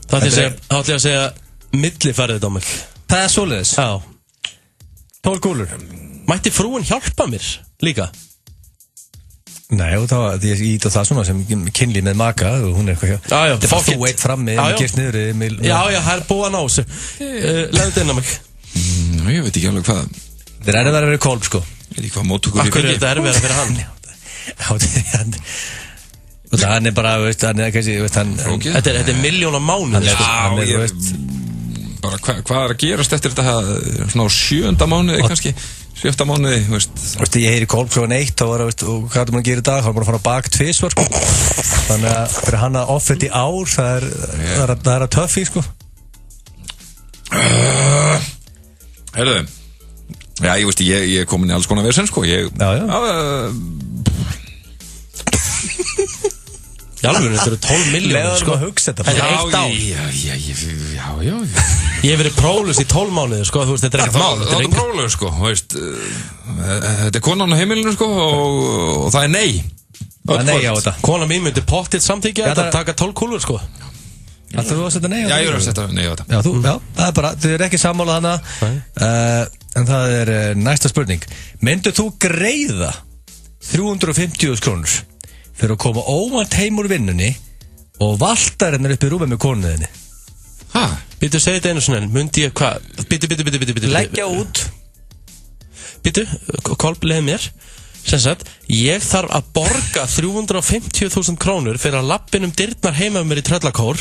Það ætla ég að segja millifærið þetta á mig. Það er svoleiðis? Já. 12 kúlur. Mætti frúin hjálpa mér líka? Nei, og það ég ít á það svona sem kynlíf með maka og hún eitthvað hjá. Já, þetta er bara þú eitt frammi og gerst niður. Já, það er búið að ná þessu. Leðið inn á mig. Ég veit ekki alveg hvað. Það er að vera kolb, sko. Ég veit ekki hvað móttökur ég fengi. Akkur er þetta erfiðara fyrir hann? Já, hann er bara, veist, hann er kannski, veist, hann... Þetta er miljón á mánuði, sko. Já, ég veist, bara hvað er að gerast eftir þetta svona á 7. mánuði kannski? 7. mánuði, veist. Veist, ég heyri kolb klokkan 1 og var, veist, og hvað er maður að gera í dag? Það var bara að fara á bak 2, sko. Þannig að fyrir hann að offit í ár, það er að töffi, sko. Heyrðu, já, ég veist, ég er komin í alls konar vesen, sko. Já. Jálfur, þetta eru 12 miljónir, sko. Leðum að hugsa þetta. Þetta er 1 ár. Já. Ég hef verið próflaus í 12 mánuði, sko. Þú veist, þetta er ekkert mál. Það er próflaus, sko. Veist, þetta er konan á heimilinu, sko, og það er nei. Það er nei á þetta. Konan mín myndi pottitt samþykja þetta að taka 12 kúlur, sko. Ætlar þú að setja nei á þetta? Já, ég er að setja nei á þetta. Já, það er bara, þið er ekki sammálað hana. En það er næsta spurning. Myndu þú greiða 350.000 krónur fyrir að koma óvænt heim úr vinnunni og valta hennar upp í rúmi með konuðinni? Hæ? Býtu, segja þetta einu svona, myndi ég hvað? Býtu. Leggja út. Býtu, Kolb, leið mér. Sem sagt, ég þarf að borga 350.000 krónur fyrir að lappin dyrnar heima um mér í Tröllakór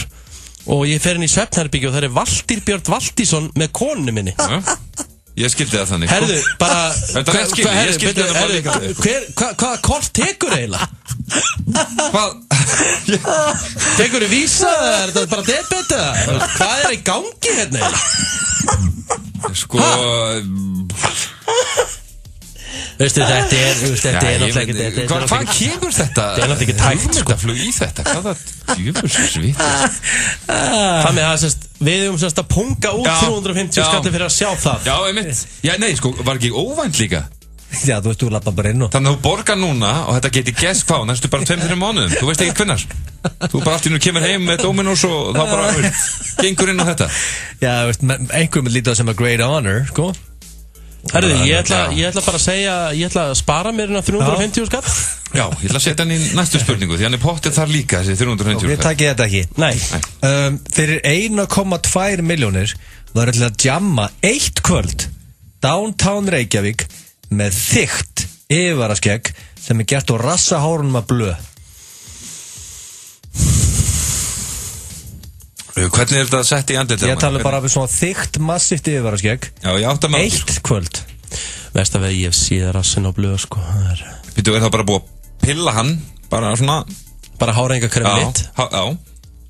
og ég fer inn í svefnherbergi og það er Valtýr Björn Valtýsson með konu minni. Ég skildi það þannig. Herðu, bara... Ég skildi þetta bara líka. Hvaða kort tekur eiginlega? Hvað? Tekur þú vísa? Er þetta bara debet? Hvað er í gangi hérna eiginlega? Sko... Veistu, þetta er náttúrulega ekki... Hvað kemur þetta? Þetta er náttúrulega ekki tækt, sko. Þetta flug í þetta, hvað það djöfusvitist? Það með að við höfum sérst að punga út 350 skalli fyrir að sjá það. Já, einmitt. Já, nei, sko, var ekki óvænt líka? Já, þú veist, þú lappa bara inn og... Þannig að þú borgar núna og þetta geti gæst hvað, næstu bara 2-3 mánuðum. Þú veist ekki hvenær. Þú bara allt í nú kemur heim með Dominos og þá bara gengur inn á þetta. Já, veist, einhverjum lítið það sem a great honor, sko. Herðu, ég ætla bara að segja, ég ætla að spara mér inn á 350 skall. Já, ég ætla að setja hann í næstu spurningu, því hann er pottið þar líka, þessi 350 skall. Við takið þetta ekki. Nei. Fyrir 1,2 milljónir var þetta að jamma eitt kvöld downtown Reykjavík með þykkt yfirvaraskegg sem er gert á rassahárunum að blöð. Hvernig er þetta sett í andlitið? Ég tala bara um svona þykkt massíft yfirvaraskegg. Já, ég átta mig á eitt kvöld. Veist að ég hef síð rassin á blöð, sko. Býtu, er það bara búið að pilla hann? Bara svona... Bara hárengakrem mitt? Já,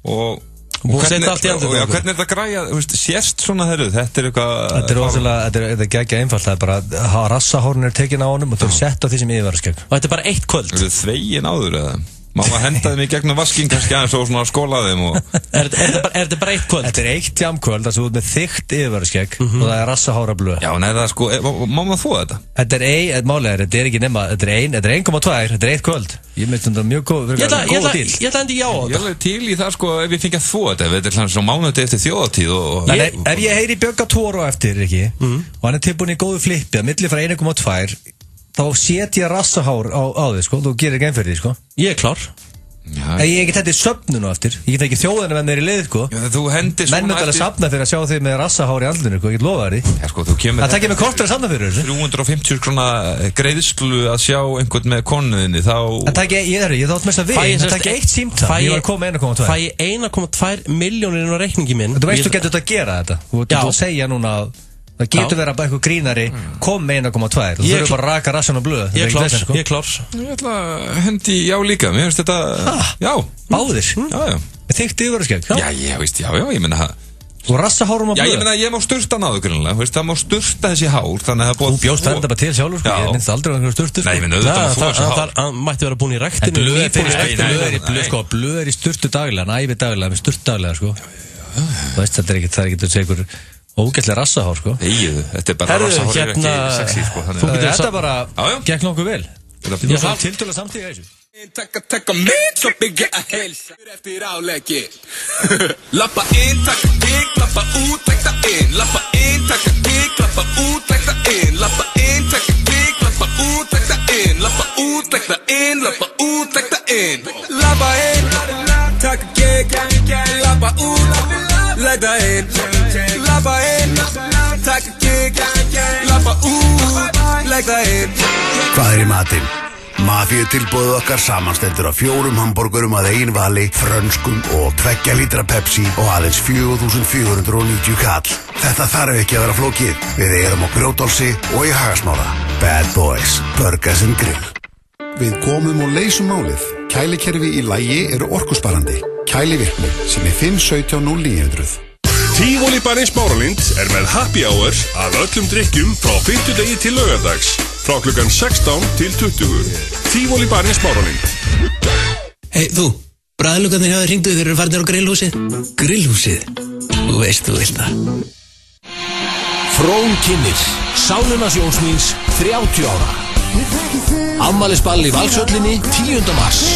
og... Hvernig er þetta græja, sérst svona þeirru, þetta er eitthvað... Þetta er geggja einfalt, það er bara rassahárun er tekin á honum og þú er sett á því sem yfirvaraskegg. Og þetta er bara eitt kvöld? Þetta er þvegin áður eða? Má maður henda þeim í gegnum vasking kannski aðeins og svona skóla þeim og... Er þetta bara eitt kvöld? Þetta er eitt jamkvöld, það er út með þykkt yfirvaraskegg og það er rassahára blöð. Já, nei, það er sko, má maður þó þetta? Þetta er ekki nema, þetta er 1,2, þetta er eitt kvöld. Ég myndi þetta mjög góð díl. Ég ætla endi já á þetta. Ég ætla til í það sko, ef ég fengi að þó þetta, þetta er svona mánuði eftir þjóðatíð og... Ef ég heyri Björga Toro eftir, ekki, og hann er tilbúin í góðu flippi að milli frá 1,2, þá set ég rassahár á þig, sko, þú gerir ekki einn fyrir því, sko. Ég er klár. Ég get þetta í söfnun og eftir. Ég get ekki þjóðinu með mér í lið, sko. Þú hendir svona menn myndi alveg safna fyrir að sjá þig með rassahár í andlinu, sko, ég get lofa því. Já, sko, þú kemur... Það tekir mig kortur að safna fyrir þessu. 350 krona greiðslu að sjá einhvern með konuðinni, þá... Það tekir, ég þátt mest að við, það tekir eitt símtal. Ég var að koma 1,2. Fæ ég 1,2 milljónir inn á reikningi minn. Þú veist, þú getur þetta að gera þetta. Þú getur að segja núna að það getur verið að bara eitthvað grínari kom með 1,2 þú þurfum bara að raka rassan og blöð. Ég er klár. Ég ætla að hendi já líka. Mér finnst þetta, já. Báðir? Já. Þykkt yfirvaraskegg? Já, ég veist, já, ég meina það. Og rassahárum og blöð? Já, ég meina, ég má sturta náðu grunlega, það má sturta þessi hár, þannig að það búið... Þú bjóst þetta bara til sjálfur, sko, ég minnst aldrei á einhverju sturtu, sko. Nei, ég minna auðvitað að þú þessi hár. Það mætti vera búin í ræktinu. Blöð er í sturtu daglega, nævi daglega, með sturt daglega, sko. Þú veist, það er ekki að segja ykkur ógætlega rassahár, sko. Egið, þetta er bara rassahár er ekki sexy, sko. Þetta bara gekk nokkuð vel. Ég var tiltölu samtíða þessu. Taka mynd svo byggja að helsa eftir áleggi. Lappa inn, taka gig, lappa út, tekta inn. Lappa inn, taka gig, lappa út, tekta inn. Lappa inn, taka gig, lappa út, tekta inn. Lappa út, tekta inn, lappa út, tekta inn. Lappa inn, taka gig, lappa út, tekta inn. Lappa inn, taka gig, lappa út, tekta inn. Hvað er í matinn? Mafíu tilboðið okkar samanstendur af 4 hamborgurum að eigin vali, frönskum og 2 lítra Pepsi og aðeins 4.490 kall. Þetta þarf ekki að vera flókið. Við erum á Grjótálsi og í Hagasmára. Bad Boys, Burgers & Grill. Við komum og leysum málið. Kælikerfi í lagi eru orkusparandi. Kælivirkni sem er 5170900. Tívolí barinn Smáralind er með happy hour að öllum drykkjum frá 50 degi til laugardags. Frá klukkan 16 til 20. Tívolí barinn Smáralind. Hey, þú, bræðlugarnir hjá þér hringduð þegar þeir eru farnir á grillhúsið. Grillhúsið? Þú veist þú vilt það. Frón kynnir, Sálunasjónsmýns 30 ára. Afmælisball í Valshöllinni 10. mars.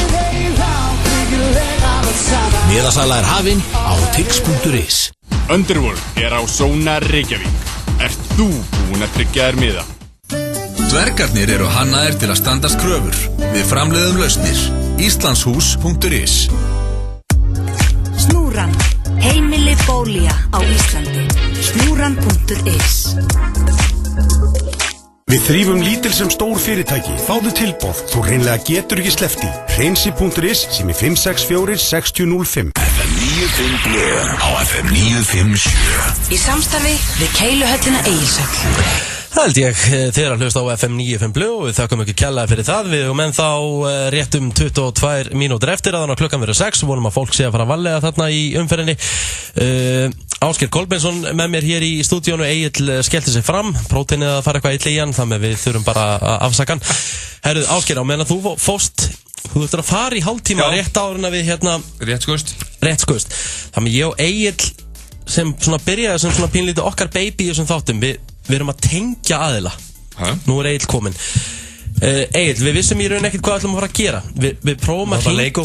Miðasala er hafin á tix.is. Underworld er á Sónar Reykjavík. Ert þú búinn að tryggja þér miða? Dvergarnir eru hannaðir til að standast kröfur. Við framleiðum lausnir. Íslandshús.is. Snúran, heimili bólia á Íslandi. Snúran.is. Við þrýfum lítil sem stór fyrirtæki. Fáðu tilboð, þú hreinlega getur ekki sleppt í. Hreinsi.is sem er 564 6005. FM 95 blöð á FM 957. Í samstarfi við Keiluhöllina Egilshöll. Það held ég þegar að hlusta á FM 95 blöð og við þakkum ekki kjallaði fyrir það. Við höfum ennþá rétt 22 mínútur eftir að þannig að klukkan verður 6 og vonum að fólk sé að fara að vallega þarna í umferðinni. Ásgeir Kolbeinsson með mér hér í stúdíónu. Egill skellti sig fram, próteinið að fara eitthvað illa í hann, þannig við þurfum bara að afsaka hann. Herru, Ásgeir, á meðan að þú fórst, þú þurftur að fara í hálftíma rétt áður en að við hérna rétt skust. Þannig ég og Egill sem svona byrjaði sem svona pínlítið okkar baby í þessum þáttum, við erum að tengja aðila. Nú er Egill kominn. Egill, við vissum í raun ekkert hvað við ætlum að fara að gera. Við prófum að leika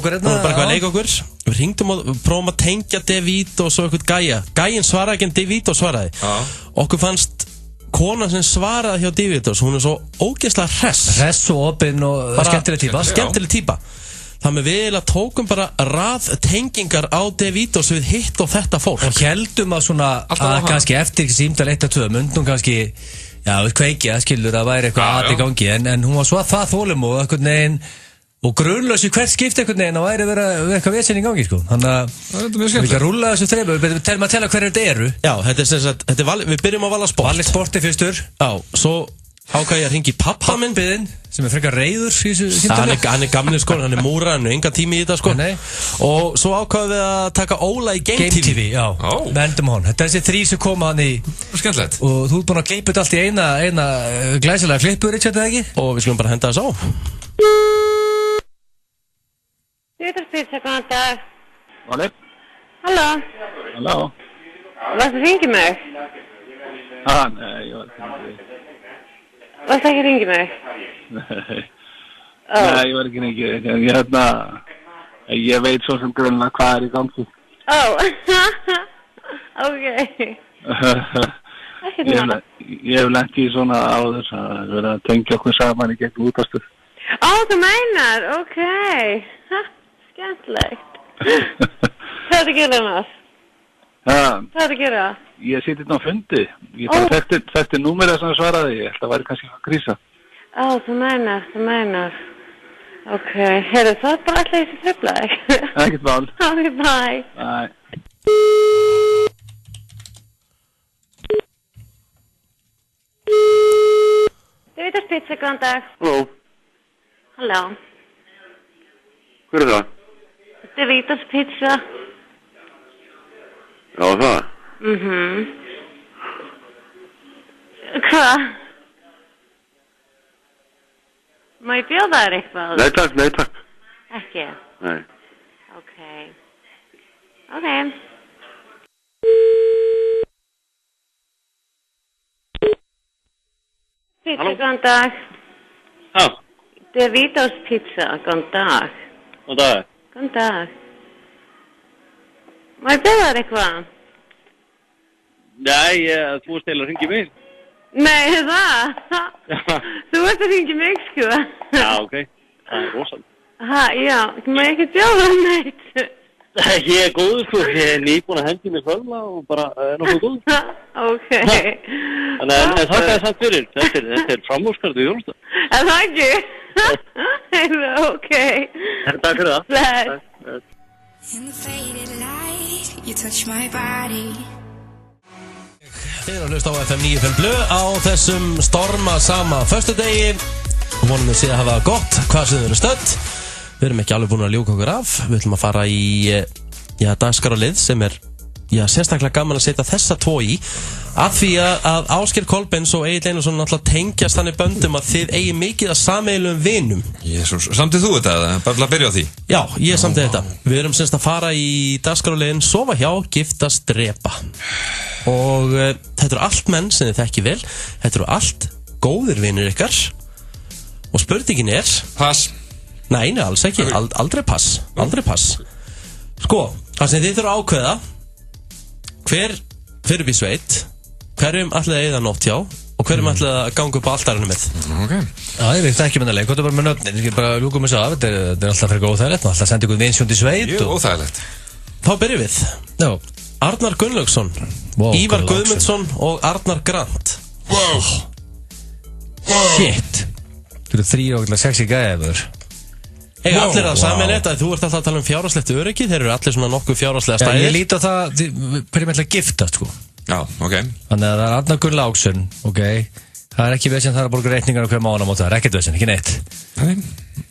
okkur. Við hringdum og prófum að tengja DeVito og svo eitthvað gæja. Gæjinn svaraði ekki en DeVito svaraði. Okkur fannst konan sem svaraði hjá DeVito, hún er svo ógeðslega hress og opinn og skemmtileg típa. Þannig við tókum bara rað tengingar á DeVito svo við hitt og þetta fólk. Og heldum að svona að kannski eftir símtal 1-2 myndum kannski kveikja, skilur að væri eitthvað að í gangi, en hún var svo að það þólum og eitthvað neginn og grunlaus í hvert skipt eitthvað neginn og væri vera eitthvað vesinn í gangi, sko. Þannig að við ekki að rúlla þessu þreifum, við telum að tella hverju þetta eru. Já, þetta er við byrjum að vala sport. Valið sporti fyrstur. Já, svo ákvað ég að hringi pappa minn sem er frekar reiður í þessu símtali. Hann er gamli, sko, hann er múra, hann er enga tími í þetta, sko. Og svo ákvaðum við að taka Óla í Game TV. Já, vendum hon. Þetta er þessi 3 sem koma hann í. Skemmtilegt. Og þú ert búin að gleypa þetta allt í eina glæsilega klippu, Richard, eða ekki? Og við skulum bara henda þess á. Pizza, góðan dag. Valli. Halló. Halló. Varstu að hringja mig? Nei, ég var ekki að hringja. Varstu ekki að hringja mig? Nei, ég var ekki að hringja. Ég veit svo sem grunna hvað í gangi. Ok. Ég hef lent í svona áður að vera að tengja okkur saman í gegn útastur. Þú meinar, ok. Skemmtilegt. Hvað er að gera annars? Hvað er að gera? Ég siti hérna á fundi. Ég bara þekkti númerið sem svaraði. Ég held að það væri kannski að grísa. Þú meinar. Ok, heyrðu, það er bara alltaf þessi tröflaði. Ekkert mál. Ok, bye. Bye. Davidas Pizza, góðan dag. Halló. Halló. Hver er það? Davidas Pizza. Já, það? Hvað? Má ég bjóða þér eitthvað? Nei takk. Ekki? Nei. Ok. Pizza, góðan dag. Davidas Pizza, góðan dag. Góðan dag. Má ég bjóða þér eitthvað? Nei, þú veist eða að hringja mig. Nei, það? Þú ert að hringja mig, sko. Já, ok. Það er rosalega. Já, má ég ekki bjóða þér neitt? Ég er góður, sko. Ég er nýbúin að hendi mig fölma og bara nokkuð góð. Ok. En þakka þér samt fyrir. Þetta er framúrskarðu í þjónustu. En það ekki? Ok. Takk fyrir það. Bless. In the faded light, you touch my body. Þið eru að hlusta á FM 95 Blö á þessum stormasama föstudegi og vonum við að hafa gott hvað sem þið eru stödd. Við erum ekki alveg búin að ljúka okkur af. Við ætlum að fara í dansgar og lið sem er sérstaklega gaman að setja þessa tvo í að því að Ásgeir Kolbeins og Egill Einarsson náttúrulega tengjast þannig böndum að þið eigi mikið að sameiginlegum vinum. Jesús, samtið þú þetta? Bara til að byrja á því? Já, ég samtið þetta. Við erum semst að fara í dansgar og liðin Sofa hjá, giftast, drepa. Og þetta eru allt menn sem þið þekki vel. Þetta eru allt góðir vinir ykkar. Og spurningin er... Pass. Nei, alls ekki. Aldrei pass. Sko, það sem þið þurfa að ákveða hver fyrir upp í sveit, hverjum ætlaði að eyða nótt hjá og hverjum ætlaði að ganga upp á altarinu með. Ok. Já, ég veit ekki með það leik, hvað er bara með nöfnin, ég bara ljúkum þessu af, þetta er alltaf fyrir óþægilegt, alltaf sendi ykkur vinsjónd í sveit. Jú, óþægilegt. Þá byrjum við. Já. Arnar Gunnlaugsson, Ívar Guðmundsson og Arnar Grant. Wow. Shit. Þú eru 3 og sexy gæðar. Eiga allir að sameinleitt að þú ert alltaf að tala fjárhagslegt öryggi, þeir eru allir svona nokkuð fjárhagslega stæðir. Ég líti á það, perimetrlega giftast, sko. Já, ok. Þannig að það er Arnar Gunnlaugsson, ok. Það er ekki veginn það að borga reikningar og hver mánamót, það er ekkert veginn, ekki neitt.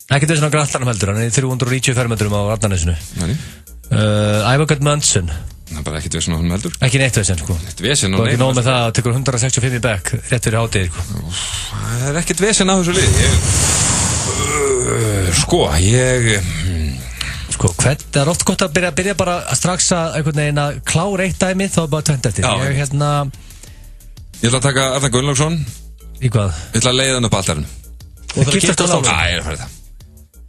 Ekkert veginn á Grantanum heldur, hann er í 390 fermetrum á Arnarnesinu. Ævar Gudmundsson, Það er bara ekkert vesen á honum heldur. Ekki neitt vesen, sko. Ekkert vesen á neinum. Og ekki nóg með það að tekur 165 í bekk rétt fyrir hádegi, sko. Það er ekkert vesen á þessu liði. Sko, það er oft gott að byrja bara strax að einhvern veginn að klára eitt dæmi, þá er bara 20 eftir. Ég ætla að taka Arnar Gunnlaugsson. Í hvað? Ég ætla að leiða hann upp altarinu. Og það giftast Gunnlaugsson? Já, ég er að fara það.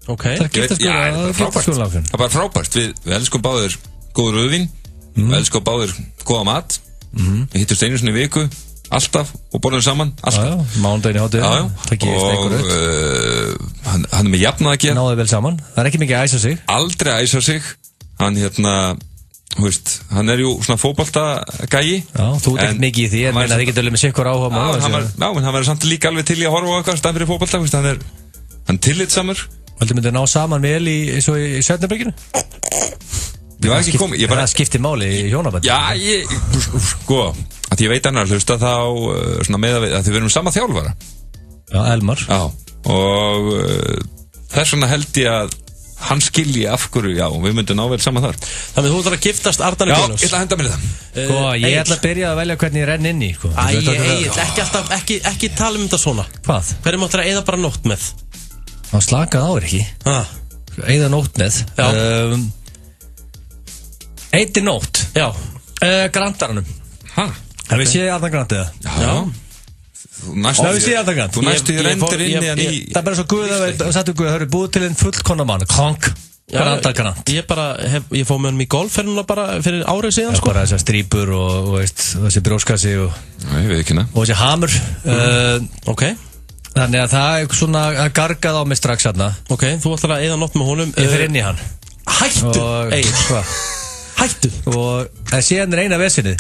Ok. Það giftast Gunnlaugsson? Það er bara frábært. Við elskum báðir góður rauðvín, við elskum báðir góða mat. Við hittumst einu sinni í viku, alltaf, og borðum saman, alltaf. Mánudaginn í hádegi. Það gefist einhver upp. Hann er með jafnað að gera. Náðu vel saman. Það er ekki mikið að æsa sig. Aldrei að æsa sig. Hann hann er jú svona fótboltagæi. Já, þú ert ekkert mikið í því, en þið getur alveg með sikkur áhuga maður. Já, en hann verður samt líka alveg til í að horfa á eitthvað stað fyrir fótbolta, hann tillitsamur. Heldur myndið ná saman vel í Sveinabrygginu? Það skiptir máli í hjónabandi. Já, að ég veit annar hlusta þá svona með að þið verðum sama þjálfara. Já, Elmar. Já, og þess vegna held ég að hann skilji af hverju, já, við myndum ná vel saman þar. Þannig þú ætlar að giftast Arnar Gunnlaugs. Já, ég ætla að henda mér það. Ég ætla að byrja að velja hvernig ég renn inn í, sko. Ekki tala um þetta svona. Hvað? Hverju máttu að eyða bara nótt með? Það slakað á ekki. Eyða nótt með. Já. Eiti nótt. Já. Grandaranum. Har við séð Arnar Grant eða? Já. Þú næstu rendir inn í hann í... Það er bara svo guð að settu guð að höfðu búið til einn fullkonna mann. Kronk. Grant. Ég fóð með hann í golfferðuna bara fyrir árið síðan, sko. Bara þessar strípur og þessi brjóskassi og... Ég veit ekki hana. Og þessi hamur. Ok. Þannig að það er svona að gargað á mig strax hérna. Ok, þú ætlar að eyða nótt með honum. Ég fer inn í hann. Hættu! Hættu! Og það sé hann eina vesinni.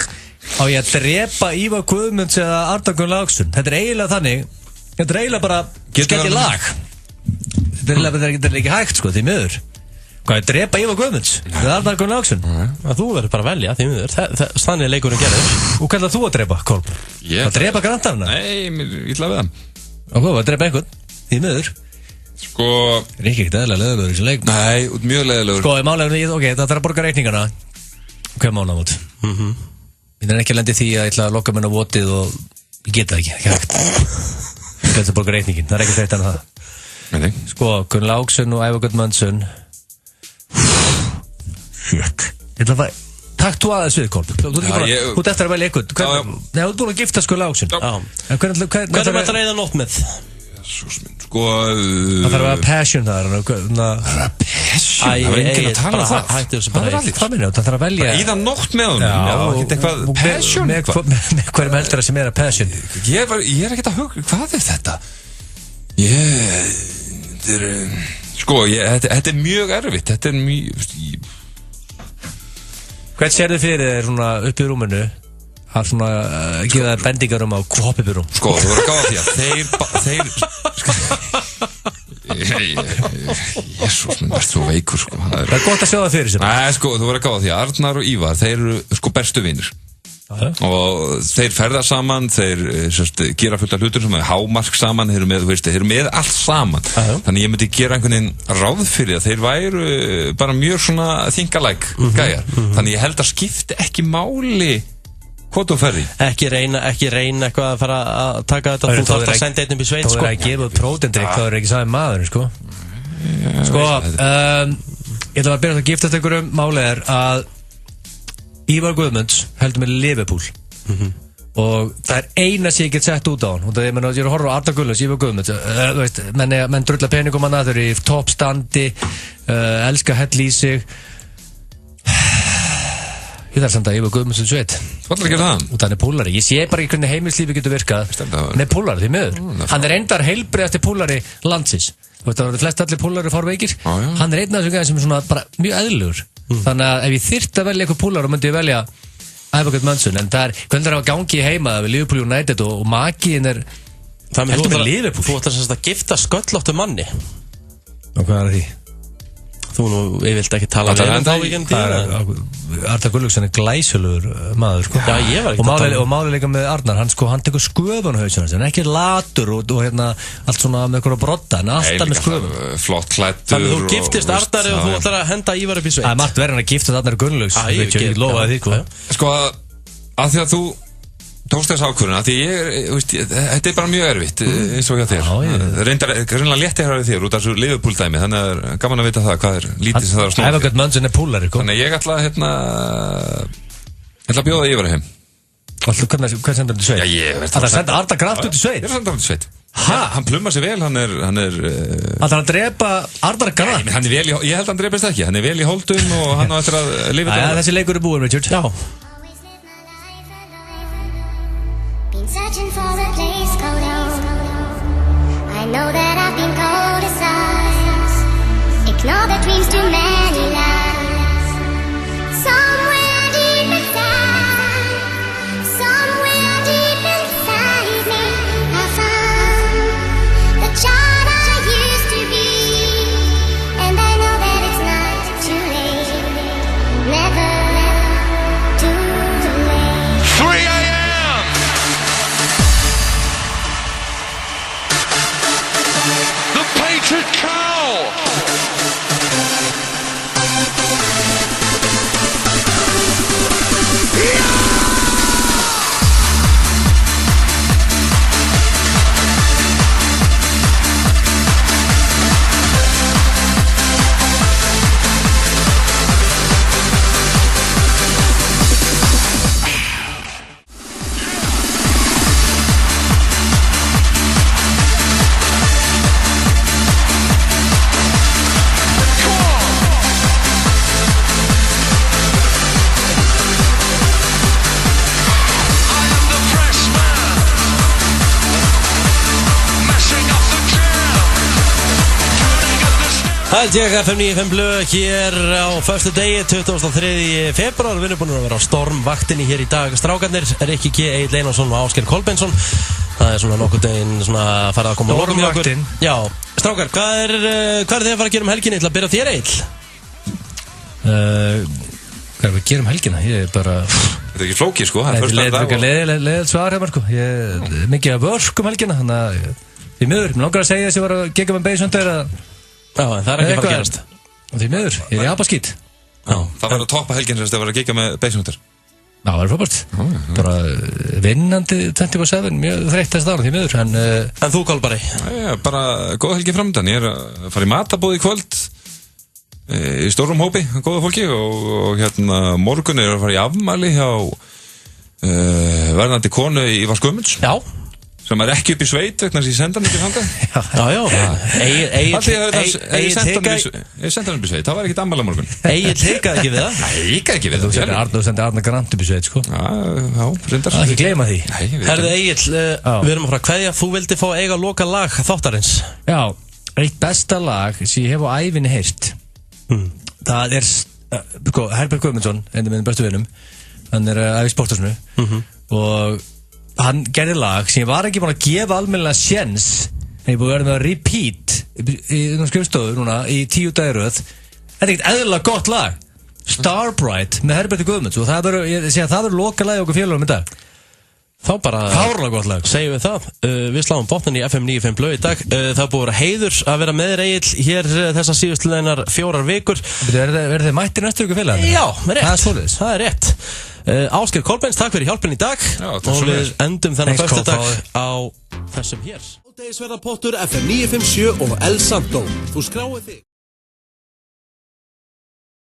Á ég að drepa Ívar Guðmunds eða Arnar Gunnlaugsson. Þetta er eiginlega þannig. Þetta er eiginlega bara skell í lag. Þetta er ekki hægt, sko, því miður. Hvað er drepa Ívar Guðmunds eða Arnar Gunnlaugsson? Þú verður bara að velja, því miður. Þannig er leikurinn gerður. Og hvað ætlar þú að drepa, Kolb? Að drepa Grandarana? Nei, ég ætla að við það. Og hvað, að drepa einhvern? Því miður. Sko... Það er ekki ekkert eðlilega leiðilegur í þessu leik. Nei, mjög leiðilegur. Sko, í málegunni, ok, það þarf að borga reikningana. Hver mánaðamót? Ég er ekki að lendi því að ég ætla að lokka mér á votið og ég geta ekki hægt. Ég ætla að borga reikningin, það er ekki þreitt en það. Nei. Sko, Gunnlaugsson og Ævar Guðmundsson. Shit. Ég ætla að takk þú aðeins við, Kolb. Þú ert eftir að velja einhvern. Nei, þú ert búin að giftast Gunnlaugsson. Hvernig ætlar að eyða nótt með? Sko... Það þarf að vera passion þar. Passion? Það var enginn að tala um það. Hættu þessu bara eitt. Það þarf að velja... Íða nótt með honum? Já, ekkert eitthvað passion? Með hverjum heldur það sem er að passion? Ég er ekkert að hugla. Hvað er þetta? Sko, þetta er mjög erfitt. Þetta er mjög... Hvern sér þið fyrir þér svona upp í rúminu? Það svona gefa þær bendingar um að hoppa upp í rúm. Sko, þú verður að gáða því að þeir Jésús, minn verður svo veikur, sko. Það er gott að sjá það fyrir sér. Nei, sko, þú verður að gáða því að Arnar og Ívar, þeir eru sko bestu vinir. Og þeir ferða saman, þeir gera fullt af hlutur sem er hámark saman, þeir eru með allt saman. Þannig ég myndi gera einhvern veginn ráð fyrir að þeir væru bara mjög svona think-alike gæjar. Þannig ég held að skipti ekki máli hvað þú ferði. Ekki reyna eitthvað að fara að taka þetta. Þú þarf að senda einnum í sveit, sko. Þá er að gefa út prótendrykk, þá er ekki sami maður, sko. Sko, ég ætla að byrja að giftast einhverjum. Málið er að Ívar Guðmunds heldur með Liverpool og það er eina sem ég get sett út á hann. Og það er að horfa á Arnar Gunnlaugs, Ívar Guðmunds, menn drulla peningum hann að þau eru í toppstandi, elska hell í sig. Ég þarf samt að Ívar Guðmundsson sveit. Hvað ætlar að gera það? Og það er pólari. Ég sé bara ekki hvernig heimilislífi getur virkað. Hann er pólari, því miður. Hann er endar heilbreiðasti pólari landsins. Þú veist, það eru flest allir pólari fárveikir. Hann er einn af þessum gæðin sem er svona bara mjög eðlugur. Þannig að ef ég þyrfti að velja eitthvað pólari, myndi ég velja Ævar Guðmundsson. En það er, hvernig það er að gangi í heima við Liverpool United og makiðin er heldur með Liverpool. Þú ætlar að gifta sköllóttu manni. Og hvað er því? Þú nú, ég vilt ekki tala vel þá í genn tíma. Arnar Gunnlaugsson glæsilegur maður, sko. Já, ég var ekki að tala. Og málið líka með Arnar, hann tekur sköfun á hausinu, hann ekki latur og hérna allt svona með eitthvað brodda, hann alltaf með sköfun. Flott klæddur. Þannig þú giftist Arnari og þú ætlar að henda Ívar upp í sveit. Það margt verið hann að giftast Arnar Gunnlaugs, ég lofaði því, sko. Að því að þú tókst þess ákvörðuna, því þetta bara mjög erfitt, eins og hjá þér. Reyndar létti hér á þér út af þessu Liverpool-dæmi, þannig að gaman að vita það, hvað lítið sem það að snúa. Æfagöld Mönnsson púlari, þannig að ég ætla að bjóða Ívar heim. Hvað sendur hann til sveit? Já, ég verð að senda Arnar Kraft út til sveit? Ég er að senda hann til sveit. Hann plumar sér vel, hann er Ætlar að drepa Arnar Kraft? Nei, hann er vel í, ég held að hann drepist ekki, hann er vel í holdum og hann á eftir að lifa þetta. Þessi leikur er búinn, Richard. Já. Searching for a place called home. I know that I've been cold as ice. Ignore the dreams too many lies. Somewhere deep inside, somewhere deep inside me, I found the child I used to be, and I know that it's not too late, never too late. 3 a.m. Patriot Cow! Það er FM 95 blöð hér á förstu degi 23. februar. Við erum búin að vera á stormvaktinni hér í dag. Strákarnir, Rikki G, Egill Einarsson og Ásgeir Kolbeinsson. Það er svona nokkuð deginn svona farið að koma lokum í okkur. Já, strákar, hvað er þið að fara að gera helginni? Til að byrja þér, Egill? Hvað er að gera helgina? Ég er bara... Þetta er ekki flókið, sko. Það er leðið svar hefur, sko. Ég er mikið að vörk helgina, þannig að því miður. Mér langar að segja þess að ég var að gegja með beisundur að... Já, en það er ekki að fara að gerast. Því miður, ég er í apaskít. Já, það var að toppa helginn sem það var að gegja með beisundur. Já, það er frábært. Bara vinnandi 24/7, mjög þreytt þess að því miður. En þú, Kolbari? Já, bara góð helgi framöndan. Ég er að fara í matabóð í kvöld í stórum hópi, góða fólki og hérna morgun er að fara í afmæli hjá verðandi konu í Varskömmunds. Já. Sem er ekki upp í sveit vegna þess að ég senda hann ekki þangað. Ég senda hann upp í sveit, það var ekkert afmæli á morgun. Egill hikaði ekki við það? Nei, hikaði ekki við það. Þú sendir Arnar Grant upp í sveit, sko. Já, reyndar. Það er ekki gleyma því. Herðu Egill, við erum að fara að kveðja. Þú vildi fá eiga loka lag þáttarins. Já, eitt besta lag sem ég hef á ævinni heyrt. Það er, sko, Herbert Guðmundsson, einn af mínum bestu vinum. Hann er í sportarsinu og hann gerði lag sem ég var ekki búin að gefa almennilega séns en ég búið að vera með að repeat í skrifstofu núna í 10 dagar röð. Þetta er ekkert eðlilega gott lag. Starbright með Herbert Guðmunds og það verður loka lag okkur félagum í dag. Þá bara fárlega gott lag. Segjum við það. Við sláum botnin í FM 95 blöð í dag. Það búið að vera heiður að vera með Egill hér þessar síðustliðinar 4 vikur. Verður þið mættir næstu ykkur félag? Já, það er rétt. Ásgeir Kolbeins, takk fyrir hjálpin í dag. Já, og við endum þennan föstudag á þessum hér. Hádegisverðarpottur FM 957 og El Santo. Þú skráið þig.